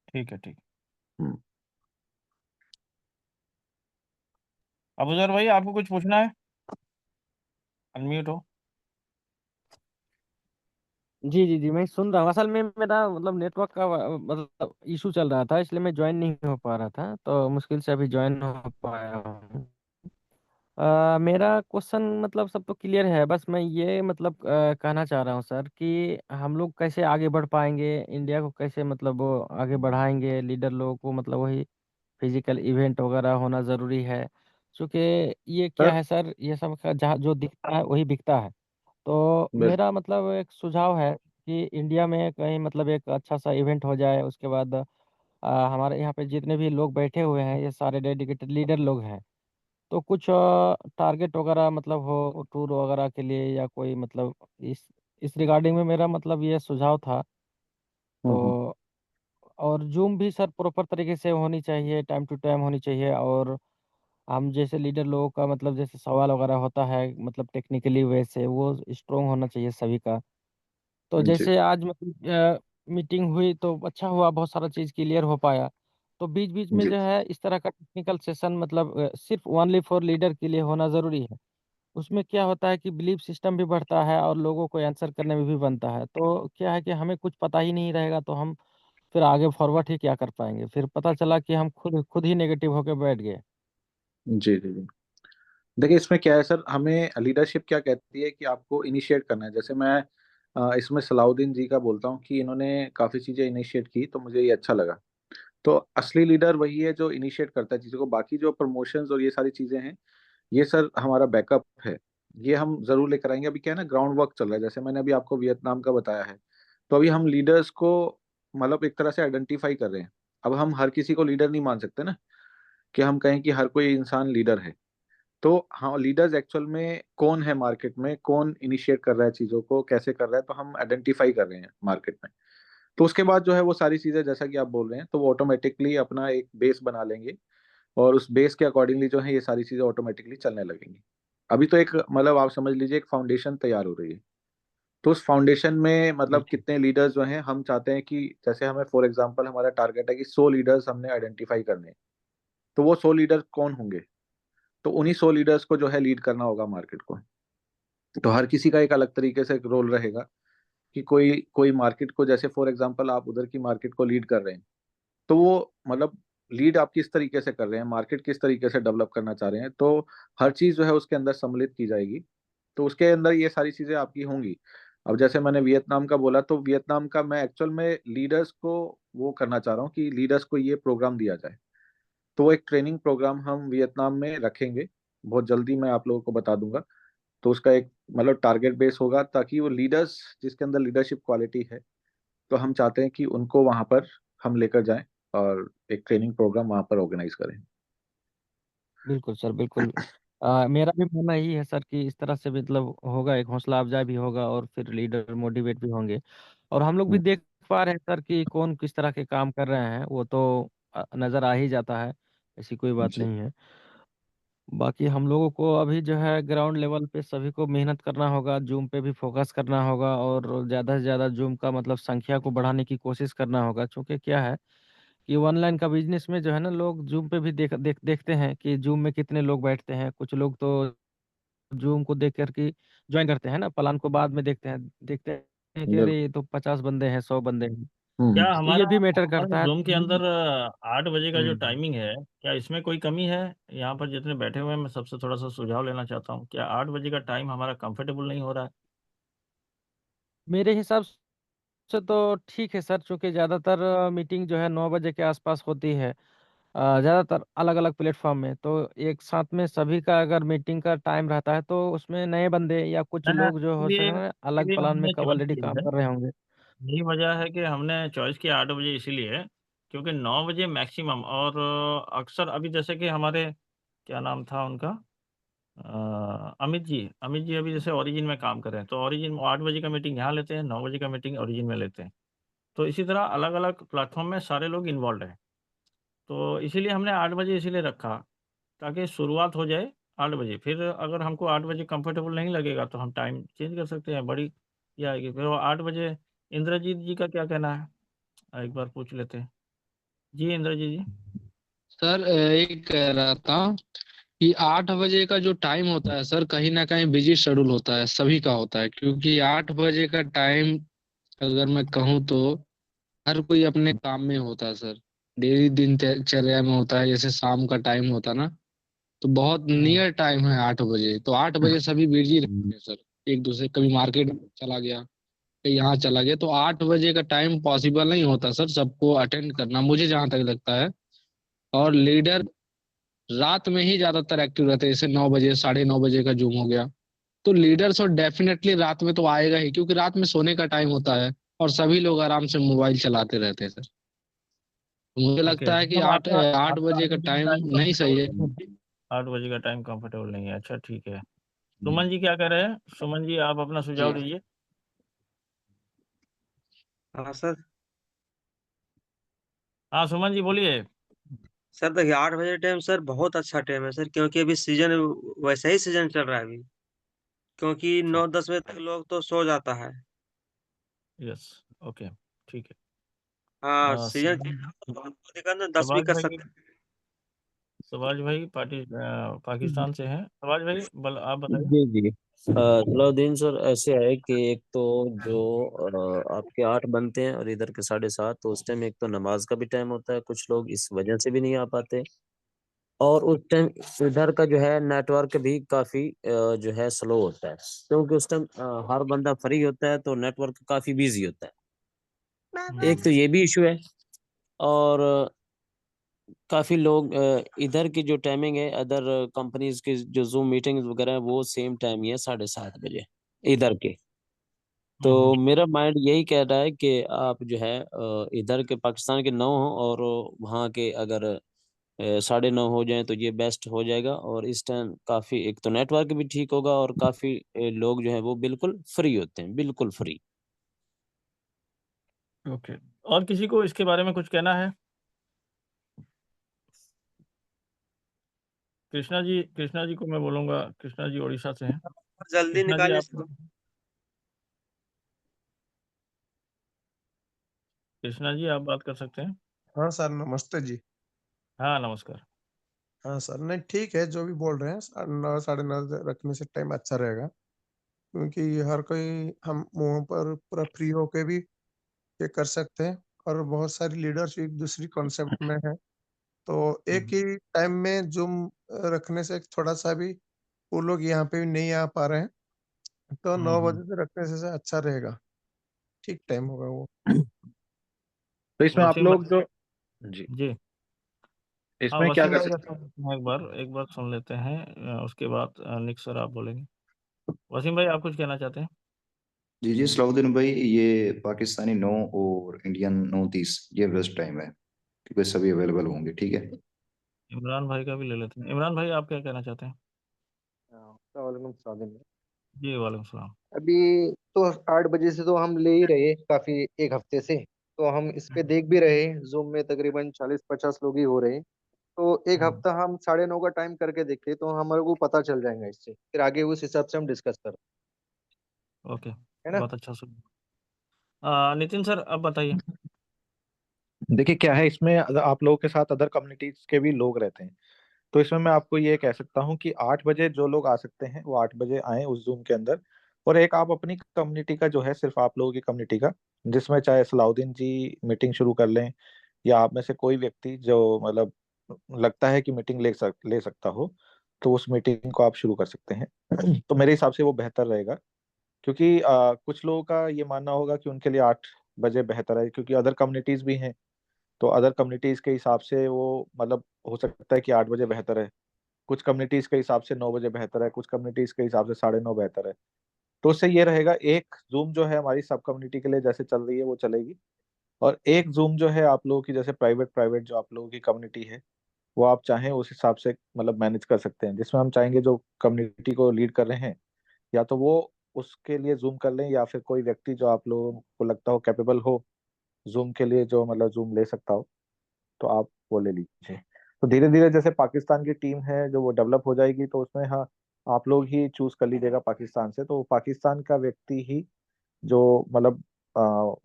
ठीक है, ठीक। हम्म। अबूजर भाई, आपको कुछ पूछना है? अनम्यूट हो। जी जी जी, मैं सुन रहा हूँ। असल में मेरा मतलब नेटवर्क का मतलब इशू चल रहा था, इसलिए मैं ज्वाइन नहीं हो पा रहा था, तो मुश्किल से अभी ज्वाइन हो पाया हूँ। मेरा क्वेश्चन मतलब सब तो क्लियर है, बस मैं ये मतलब कहना चाह रहा हूँ सर कि हम लोग कैसे आगे बढ़ पाएंगे, इंडिया को कैसे मतलब वो आगे बढ़ाएंगे, लीडर लोगों को मतलब वही फिजिकल इवेंट वगैरह होना ज़रूरी है, क्योंकि ये क्या सर है सर, ये सब का जहाँ जो दिखता है वही बिकता है। तो बिल्कुल। मेरा मतलब एक सुझाव है कि इंडिया में कहीं मतलब एक अच्छा सा इवेंट हो जाए, उसके बाद हमारे यहाँ पे जितने भी लोग बैठे हुए हैं ये सारे डेडिकेटेड लीडर लोग हैं, तो कुछ टारगेट वगैरह मतलब हो टूर वगैरह के लिए या कोई मतलब इस रिगार्डिंग में मेरा मतलब ये सुझाव था। हम्म। तो और जूम भी सर प्रॉपर तरीके से होनी चाहिए, टाइम टू टाइम होनी चाहिए, और हम जैसे लीडर लोगों का मतलब जैसे सवाल वगैरह होता है मतलब टेक्निकली वे से वो स्ट्रोंग होना चाहिए सभी का। तो जी जैसे आज मतलब मीटिंग हुई तो अच्छा हुआ, बहुत सारा चीज़ क्लियर हो पाया। तो बीच बीच में जी जो है इस तरह का टेक्निकल सेशन मतलब सिर्फ ओनली फॉर लीडर के लिए होना ज़रूरी है। उसमें क्या होता है कि बिलीफ सिस्टम भी बढ़ता है और लोगों को आंसर करने में भी बनता है। तो क्या है कि हमें कुछ पता ही नहीं रहेगा तो हम फिर आगे फॉरवर्ड ही क्या कर पाएंगे, फिर पता चला कि हम खुद खुद ही नेगेटिव होकर बैठ गए। जी जी जी। देखिए इसमें क्या है सर, हमें लीडरशिप क्या कहती है कि आपको इनिशिएट करना है। जैसे मैं इसमें सलाउद्दीन जी का बोलता हूँ कि इन्होंने काफ़ी चीज़ें इनिशिएट की, तो मुझे ये अच्छा लगा। तो असली लीडर वही है जो इनिशिएट करता है चीज़ों को। बाकी जो प्रमोशंस और ये सारी चीज़ें हैं, ये सर हमारा बैकअप है। ये हम जरूर लेकर आएंगे। अभी क्या है ना, ग्राउंड वर्क चल रहा है। जैसे मैंने अभी आपको वियतनाम का बताया है, तो अभी हम लीडर्स को मतलब एक तरह से आइडेंटिफाई कर रहे हैं। अब हम हर किसी को लीडर नहीं मान सकते ना, कि हम कहें कि हर कोई इंसान लीडर है। तो हाँ, लीडर्स एक्चुअल में कौन है मार्केट में, कौन इनिशिएट कर रहा है चीजों को, कैसे कर रहा है, तो हम आइडेंटिफाई कर रहे हैं मार्केट में। तो उसके बाद जो है वो सारी चीजें जैसा कि आप बोल रहे हैं, तो वो ऑटोमेटिकली अपना एक बेस बना लेंगे, और उस बेस के अकॉर्डिंगली जो है ये सारी चीजें ऑटोमेटिकली चलने लगेंगी। अभी तो एक मतलब आप समझ लीजिए एक फाउंडेशन तैयार हो रही है। तो उस फाउंडेशन में मतलब बिल्कुल कितने लीडर्स जो हैं, हम चाहते हैं कि जैसे हमें फॉर एग्जांपल हमारा टारगेट है कि 100 लीडर्स हमने आइडेंटिफाई करने हैं। तो वो 100 लीडर कौन होंगे? तो उन्हीं 100 लीडर्स को जो है लीड करना होगा मार्केट को। तो हर किसी का एक अलग तरीके से रोल रहेगा, कि कोई कोई मार्केट को, जैसे फॉर एग्जांपल आप उधर की मार्केट को लीड कर रहे हैं, तो वो मतलब लीड आप किस तरीके से कर रहे हैं, मार्केट किस तरीके से डेवलप करना चाह रहे हैं, तो हर चीज जो है उसके अंदर सम्मिलित की जाएगी। तो उसके अंदर ये सारी चीजें आपकी होंगी। अब जैसे मैंने वियतनाम का बोला, तो वियतनाम का मैं एक्चुअल में लीडर्स को वो करना चाह रहा हूँ कि लीडर्स को ये प्रोग्राम दिया जाए। तो वो एक ट्रेनिंग प्रोग्राम हम वियतनाम में रखेंगे, बहुत जल्दी मैं आप लोगों को बता दूंगा। तो उसका एक मतलब टारगेट बेस होगा, ताकि वो लीडर्स जिसके अंदर लीडरशिप क्वालिटी है, तो हम चाहते हैं कि उनको वहां पर हम लेकर जाएं, और एक ट्रेनिंग प्रोग्राम वहां पर ऑर्गेनाइज करें। बिल्कुल सर, बिल्कुल। मेरा भी मानना यही है सर कि इस तरह से मतलब होगा, एक हौसला अफजाई भी होगा और फिर लीडर मोटिवेट भी होंगे। और हम लोग भी हम्म, देख पा रहे हैं सर कि कौन किस तरह के काम कर रहे हैं, वो तो नजर आ ही जाता है, ऐसी कोई बात जी नहीं है। बाकी हम लोगों को अभी जो है ग्राउंड लेवल पे सभी को मेहनत करना होगा, जूम पे भी फोकस करना होगा, और ज़्यादा से ज़्यादा जूम का मतलब संख्या को बढ़ाने की कोशिश करना होगा, क्योंकि क्या है कि ऑनलाइन का बिजनेस में जो है ना, लोग जूम पे भी देखते हैं कि जूम में कितने लोग बैठते हैं। कुछ लोग तो जूम को देख कर के ज्वाइन करते हैं ना, प्लान को बाद में देखते हैं कि अरे बिल्कुल। ये तो 50 बंदे हैं, 100 बंदे हैं। क्या तो हमारा ये भी मैटर हमारे करता है। जूम के अंदर 8 बजे का जो हम्म। टाइमिंग है, क्या इसमें कोई कमी है? यहाँ पर जितने बैठे हुए हैं, मैं सबसे थोड़ा सा सुझाव लेना चाहता हूँ। क्या 8 बजे का टाइम हमारा कंफर्टेबल नहीं हो रहा है? मेरे हिसाब से तो ठीक है सर, क्योंकि ज़्यादातर मीटिंग जो है 9 बजे के आसपास होती है। ज़्यादातर अलग अलग प्लेटफॉर्म में, तो एक साथ में सभी का अगर मीटिंग का टाइम रहता है तो उसमें नए बंदे या कुछ मैं लोग जो हो सकते इसलिए हैं अलग इसलिए प्लान में हमने कब चॉइस ऑलरेडी किया काम है। कर रहे होंगे। यही वजह है कि हमने चॉइस किया 8 बजे, इसीलिए क्योंकि 9 बजे मैक्सिमम। और अक्सर अभी जैसे कि हमारे, क्या नाम था उनका, अमित जी अभी जैसे ओरिजिन में काम कर रहे हैं, तो ओरिजिन 8 बजे का मीटिंग यहाँ लेते हैं, 9 बजे का मीटिंग ओरिजिन में लेते हैं। तो इसी तरह अलग अलग प्लेटफॉर्म में सारे लोग इन्वॉल्व हैं। तो इसीलिए हमने 8 बजे इसीलिए रखा, ताकि शुरुआत हो जाए 8 बजे। फिर अगर हमको 8 बजे कंफर्टेबल नहीं लगेगा तो हम टाइम चेंज कर सकते हैं, बड़ी ये आएगी फिर वो 8 बजे। इंद्रजीत जी का क्या कहना है, एक बार पूछ लेते हैं। जी इंद्रजीत जी। सर एक कह रहा था कि 8 बजे का जो टाइम होता है सर, कहीं ना कहीं बिजी शेड्यूल होता है, सभी का होता है, क्योंकि 8 बजे का टाइम अगर मैं कहूँ तो हर कोई अपने काम में होता है सर। डेली दिनचर्या में होता है, जैसे शाम का टाइम होता है ना, तो बहुत नियर टाइम है 8 बजे। तो 8 बजे सभी बिजी रहते हैं सर, एक दूसरे, कभी मार्केट चला गया, कहीं यहाँ चला गया, तो 8 बजे का टाइम पॉसिबल नहीं होता सर सबको अटेंड करना, मुझे जहाँ तक लगता है। और लीडर रात में ही ज्यादातर एक्टिव रहते हैं, जैसे 9 बजे, 9:30 बजे का जूम हो गया, तो लीडर्स और डेफिनेटली रात में तो आएगा ही, क्योंकि रात में सोने का टाइम होता है और सभी लोग आराम से मोबाइल चलाते रहते हैं सर। तो मुझे ओके, लगता है कि मतलब आठ आपका आठ आपका बजे आठ का बजे का टाइम टाइम नहीं सही है। कंफर्टेबल नहीं है। 8 बजे का टाइम कंफर्टेबल नहीं है, अच्छा ठीक है। सुमन जी क्या कह रहे हैं? सुमन जी आप अपना जी सुझाव दीजिए। हाँ सर। हाँ सुमन जी बोलिए। सर देखिए 8 बजे टाइम सर बहुत अच्छा टाइम है सर, क्योंकि अभी सीजन वैसा ही सीजन चल रहा है अभी, क्योंकि अच्छा, 9-10 बजे तक लोग तो सो जाता है। यस, ओके, ठीक है। हाँ सीजन चल सवाज रहा है तो हमको दिक्कत ना 10 भी सवाज कर भाई, सकते हैं। सवाज भाई पाकिस्तान से हैं। सवाज भाई आप बताइए। जी जी। सलाउद्दीन सर, ऐसे है कि एक तो जो आपके 8 बनते हैं और इधर के 7:30, तो उस टाइम एक तो नमाज का भी टाइम होता है, कुछ लोग इस वजह से भी नहीं आ पाते। और उस टाइम इधर का जो है नेटवर्क भी काफी जो है स्लो होता है, क्योंकि उस टाइम हर बंदा फ्री होता है तो नेटवर्क काफी बिजी होता है। एक तो ये भी इशू है। और काफी लोग इधर की जो टाइमिंग है, अदर कंपनीज की जो जूम मीटिंग्स वगैरह है, वो सेम टाइम ही है 7:30 बजे इधर के। तो मेरा माइंड यही कह रहा है कि आप जो है इधर के पाकिस्तान के 9 हो और वहाँ के अगर 9:30 हो जाए तो ये बेस्ट हो जाएगा। और इस टाइम काफी एक तो नेटवर्क भी ठीक होगा और काफी लोग जो है वो बिल्कुल फ्री होते हैं, बिल्कुल फ्री। ओके, और किसी को इसके बारे में कुछ कहना है? कृष्णा जी को मैं बोलूंगा, कृष्णा जी उड़ीसा से हैं। जल्दी कृष्णा जी निकालिए आप, सर। कृष्णा जी आप बात कर सकते हैं। हाँ सर, नमस्ते जी। हाँ नमस्कार। हाँ सर, नहीं ठीक है जो भी बोल रहे हैं, 9 9:30 रखने से टाइम अच्छा रहेगा, क्योंकि हर कोई हम मुँह पर पूरा फ्री होके भी ये कर सकते हैं, और बहुत सारी लीडरशिप दूसरी कॉन्सेप्ट में है। तो एक ही टाइम में ज़ूम रखने से थोड़ा-सा भी वो लोग यहाँ पे भी नहीं आ पा रहे हैं, तो 9 बजे से रखने से अच्छा रहेगा, ठीक टाइम होगा वो। तो इसमें आप वसीम लोग भाई। जो, जी, जी, हाँ इसमें क्या वसीम कर भाई का सकते सुन लेते हैं, एक बार सुन लेते हैं। उसके बाद निक सर आप बोलेंगे। वसीम भाई आप कुछ कहना चाहते हैं? जी जी, सलाउद्दीन भाई, ये पाकिस्तानी 9 और इंडियन 9:30 ये बेस्ट टाइम है, क्योंकि सभी अवेलेबल होंगे, ठीक है। इमरान भाई का भी ले लेते हैं। इमरान भाई आप क्या कहना चाहते हैं? वालेकुम सलाम। जी वालेकुम सलाम। अभी तो 8 बजे से तो हम ले ही रहे काफी, एक हफ्ते से तो हम इस पे देख भी रहे, जूम में तकरीबन 40-50 लोग ही हो रहे हैं। तो एक हफ्ता हम 9:30 का टाइम करके देखे तो हमारे को पता चल जाएगा इससे, फिर आगे उस हिसाब से हम डिस्कस कर, ओके, है ना। बहुत अच्छा सुन। नितिन सर अब बताइए। हैं? देखिए क्या है इसमें, आप लोगों के साथ अदर कम्युनिटीज के भी लोग रहते हैं, तो इसमें मैं आपको ये कह सकता हूँ कि 8 बजे जो लोग आ सकते हैं वो 8 बजे आए उस जूम के अंदर। और एक आप अपनी कम्युनिटी का जो है, सिर्फ आप लोगों की कम्युनिटी का, जिसमें चाहे सलाउद्दीन जी मीटिंग शुरू कर लें, या आप में से कोई व्यक्ति जो मतलब लगता है कि मीटिंग ले सकता हो, तो उस मीटिंग को आप शुरू कर सकते हैं। तो मेरे हिसाब से वो बेहतर रहेगा, क्योंकि कुछ लोगों का ये मानना होगा कि उनके लिए 8 बजे बेहतर है, क्योंकि अदर कम्युनिटीज भी हैं। तो अदर कम्युनिटीज के हिसाब से वो मतलब हो सकता है कि 8 बजे बेहतर है, कुछ कम्युनिटीज के हिसाब से 9 बजे बेहतर है, कुछ कम्युनिटीज के हिसाब से 9:30 बेहतर है। तो उससे ये रहेगा, एक जूम जो है हमारी सब कम्युनिटी के लिए जैसे चल रही है वो चलेगी, और एक जूम जो है आप लोगों की जैसे प्राइवेट प्राइवेट जो आप लोगों की कम्युनिटी है, वो आप चाहें उस हिसाब से मतलब मैनेज कर सकते हैं, जिसमें हम चाहेंगे जो कम्युनिटी को लीड कर रहे हैं, या तो वो उसके लिए जूम कर लें, या फिर कोई व्यक्ति जो आप लोगों को लगता हो कैपेबल हो जूम के लिए, जो मतलब जूम ले सकता हो, तो आप वो ले लीजिए। तो धीरे धीरे जैसे पाकिस्तान की टीम है जो वो डेवलप हो जाएगी, तो उसमें हाँ आप लोग ही चूज कर लीजिएगा पाकिस्तान से, तो पाकिस्तान का व्यक्ति ही जो मतलब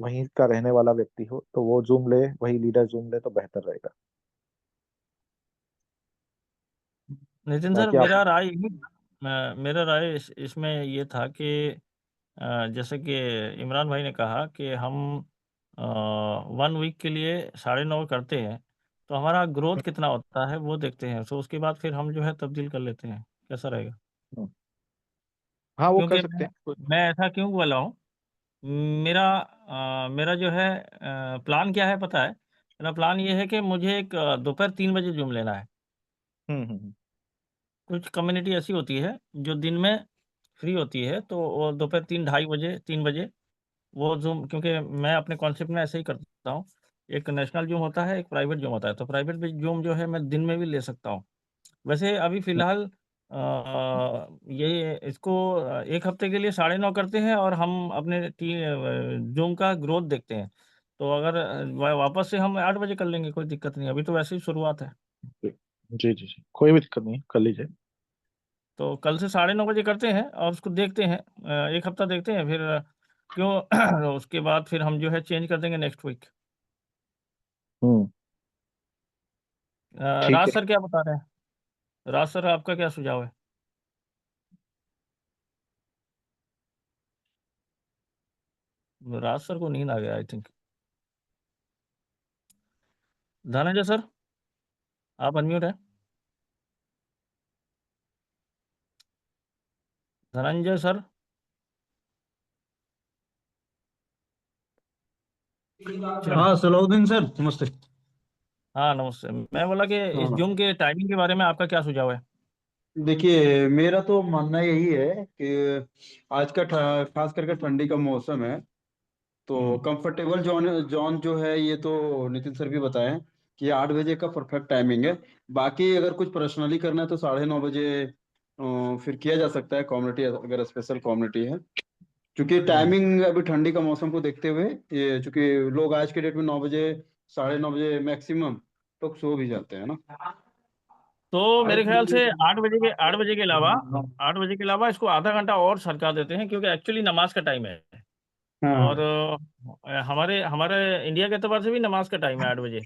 वहीं का रहने वाला व्यक्ति हो, तो वो जूम ले, वही लीडर जूम ले, तो बेहतर रहेगा। नितिन सर, ताकि आप मेरा राय इसमें ये था कि जैसे कि इमरान भाई ने कहा कि हम 1 वीक के लिए 9:30 करते हैं, तो हमारा ग्रोथ कितना होता है वो देखते हैं, तो उसके बाद फिर हम जो है तब्दील कर लेते हैं। कैसा रहेगा? हाँ वो कर क्योंकि सकते हैं। मैं ऐसा क्यों बोला हूँ, मेरा मेरा जो है प्लान क्या है पता है? मेरा प्लान ये है कि मुझे एक दोपहर 3 बजे जूम लेना है। हम्म। कुछ कम्युनिटी ऐसी होती है जो दिन में फ्री होती है, तो वो दोपहर 3, 2:30 बजे, 3 बजे वो जूम, क्योंकि मैं अपने कॉन्सेप्ट में ऐसे ही करता हूँ। एक नेशनल जूम होता है, एक प्राइवेट जूम होता है, तो प्राइवेट जूम जो है मैं दिन में भी ले सकता हूँ। वैसे अभी फिलहाल ये इसको 1 हफ्ते के लिए 9:30 करते हैं, और हम अपने जूम का ग्रोथ देखते हैं। तो अगर वापस से हम 8 बजे कर लेंगे, कोई दिक्कत नहीं, अभी तो वैसे ही शुरुआत है। जी जी जी, कोई भी दिक्कत नहीं है, कर लीजिए। तो कल से 9:30 बजे करते हैं और उसको देखते हैं, 1 हफ्ता देखते हैं, फिर क्यों उसके बाद फिर हम जो है चेंज कर देंगे नेक्स्ट वीक। हम्म। ठीक राज है। सर क्या बता रहे हैं? राज सर, आपका क्या सुझाव है? राज सर को नींद आ गया आई थिंक। धनंजय सर, आप अनम्यूट है। धनंजय सर। चलो। हाँ सलाउद्दीन सर, नमस्ते। हाँ नमस्ते। मैं बोला कि इस हाँ, जूम के टाइमिंग के बारे में आपका क्या सुझाव है? देखिए मेरा तो मानना यही है कि आज का खास करके ठंडी का मौसम है, तो कंफर्टेबल जोन जोन जो है, ये तो नितिन सर भी बताएं कि 8 बजे का परफेक्ट टाइमिंग है। बाकी अगर कुछ पर्सनली करना है तो 9:30 बजे फिर किया जा सकता है, कम्युनिटी अगर स्पेशल कम्युनिटी है। क्योंकि टाइमिंग अभी ठंडी का मौसम को देखते हुए, ये चूंकि लोग आज के डेट में 9 बजे, 9:30 बजे मैक्सिमम तो सो भी जाते हैं ना। तो मेरे ख्याल से 8 बजे के अलावा 8 बजे के अलावा इसको आधा घंटा और सरका देते हैं, क्योंकि एक्चुअली नमाज का टाइम है। और हाँ हमारे हमारे इंडिया के एतबार से भी नमाज का टाइम है 8 बजे।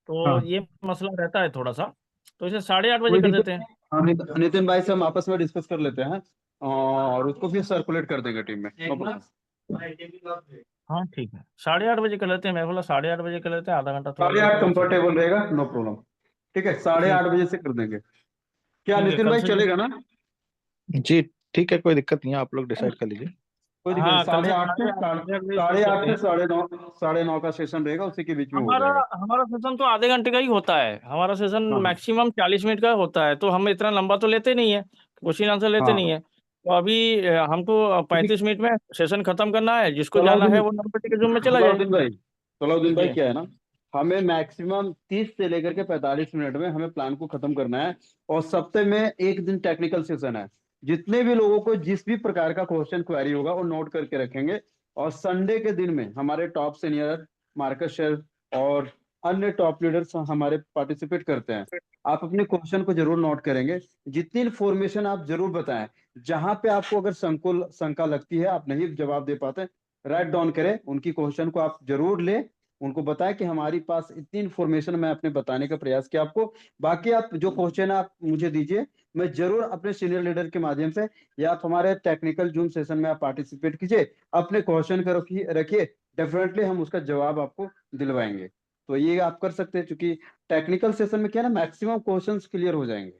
तो हाँ, ये मसला रहता है थोड़ा सा, तो इसे 8:30 बजे कोई कर दिक्कत देते हैं। नहीं। हाँ, नितिन भाई से हम आपस में डिस्कस कर लेते हैं और उसको फिर सर्कुलेट कर देंगे टीम में, नो प्रॉब्लम। हाँ ठीक है, 8:30 बजे कर लेते हैं। मैं बोला 8:30 बजे कर लेते हैं, आधा घंटा थोड़ा साढ़े लेट आठ हो सकता। कंफर्टेबल रहेगा, नो प्रॉब्लम। ठीक है, साढ़े ठीक आठ बजे से कर देंगे। क्या ठीक है, नितिन कल भाई से जो चलेगा ना? जी ठीक है, कोई दिक्कत नहीं है, आप लोग डिसाइड कर लीजिए। कोई दिक्कत नहीं। हाँ, कल साढ़े से आठ से साढ़े आठ बजे शुरू साढ़े आठ करते से हैं। 9:30, 9:30 का सेशन रहेगा, उसी के बीच में हो हमारा जाएगा। हमारा सेशन तो आधे घंटे का ही होता है। हमारा सेशन हाँ हाँ मैक्सिमम 40 मिनट का होता है, तो हम इतना लंबा तो लेते नहीं है, क्वेश्चन आंसर लेते नहीं हाँ। है। तो अभी हमको 35 मिनट में सेशन खत्म करना है, जिसको जाना है सलाउद्दीन वो नंबर के जूम में चला जाए। सलाउद्दीन भाई सलाउद्दीन भाई जी। क्या है ना, हमें मैक्सिमम 30 से लेकर के 45 मिनट में हमें प्लान को खत्म करना है। और सप्ताह में एक दिन टेक्निकल सेशन है। जितने भी लोगों को जिस भी प्रकार का क्वेश्चन क्वेरी होगा वो नोट करके रखेंगे। और संडे के दिन में हमारे टॉप सीनियर, मार्कस शेर और अन्य टॉप लीडर्स हमारे पार्टिसिपेट करते हैं। आप अपने क्वेश्चन को जरूर नोट करेंगे। जितनी इन्फॉर्मेशन आप जरूर बताएं, जहां पे आपको अगर शंका लगती है, आप नहीं जवाब दे पाते, राइट डाउन करें उनकी क्वेश्चन को, आप जरूर ले उनको बताएं कि हमारी पास इतनी इन्फॉर्मेशन मैं अपने बताने का प्रयास किया आपको। बाकी आप जो क्वेश्चन आप मुझे दीजिए, मैं जरूर अपने सीनियर लीडर के माध्यम से या आप हमारे टेक्निकल जूम सेशन में आप पार्टिसिपेट कीजिए, अपने क्वेश्चन को रखिए, डेफिनेटली हम उसका जवाब आपको दिलवाएंगे। तो ये आप कर सकते हैं, क्योंकि टेक्निकल सेशन में क्या है ना, मैक्सिमम क्वेश्चंस क्लियर हो जाएंगे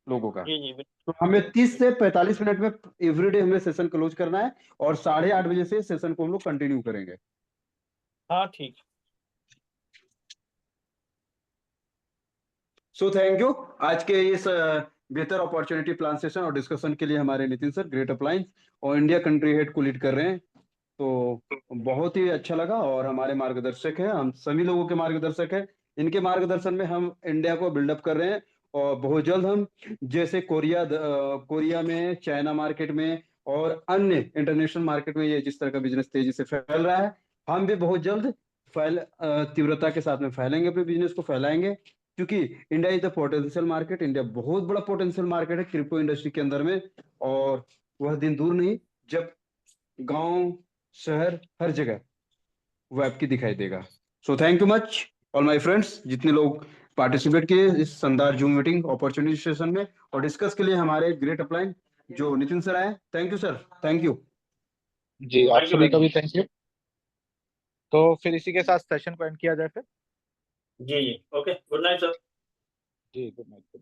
लोगों का। जी जी तो हमें 30 से 45 मिनट में एवरीडे हमें सेशन क्लोज करना है, और 8:30 बजे से सेशन को हम लोग कंटिन्यू करेंगे। हाँ ठीक। सो थैंक यू आज के इस बेहतर अपॉर्चुनिटी प्लान सेशन और डिस्कशन के लिए हमारे नितिन सर ग्रेट अप्लायंस और इंडिया कंट्री हेड को लीड कर रहे हैं। तो बहुत ही अच्छा लगा, और हमारे मार्गदर्शक हैं, हम सभी लोगों के मार्गदर्शक हैं। इनके मार्गदर्शन में हम इंडिया को बिल्डअप कर रहे हैं, और बहुत जल्द हम जैसे कोरिया में, चाइना मार्केट में और अन्य इंटरनेशनल मार्केट में ये जिस तरह का बिजनेस तेजी से फैल रहा है, हम भी बहुत जल्द तीव्रता के साथ में फैलेंगे, अपने बिजनेस को फैलाएंगे। क्योंकि India is the potential market, India बहुत बड़ा पोटेंशियल मार्केट है क्रिप्टो इंडस्ट्री के अंदर में, और वह दिन दूर नहीं जब गांव शहर हर जगह वो आपकी दिखाई देगा। So thank you much all my friends, जितने लोग पार्टिसिपेट किए इस शानदार जूम मीटिंग अपॉर्चुनिटी सेशन में, और डिस्कस के लिए हमारे ग्रेट अपलाइन जो नितिन सर आए। Thank you sir, thank you जी, आप सभी का भी थैंक यू। तो फिर इसी के साथ सेशन को एंड किया जाए फिर। जी जी ओके, गुड नाइट सर। जी, गुड नाइट।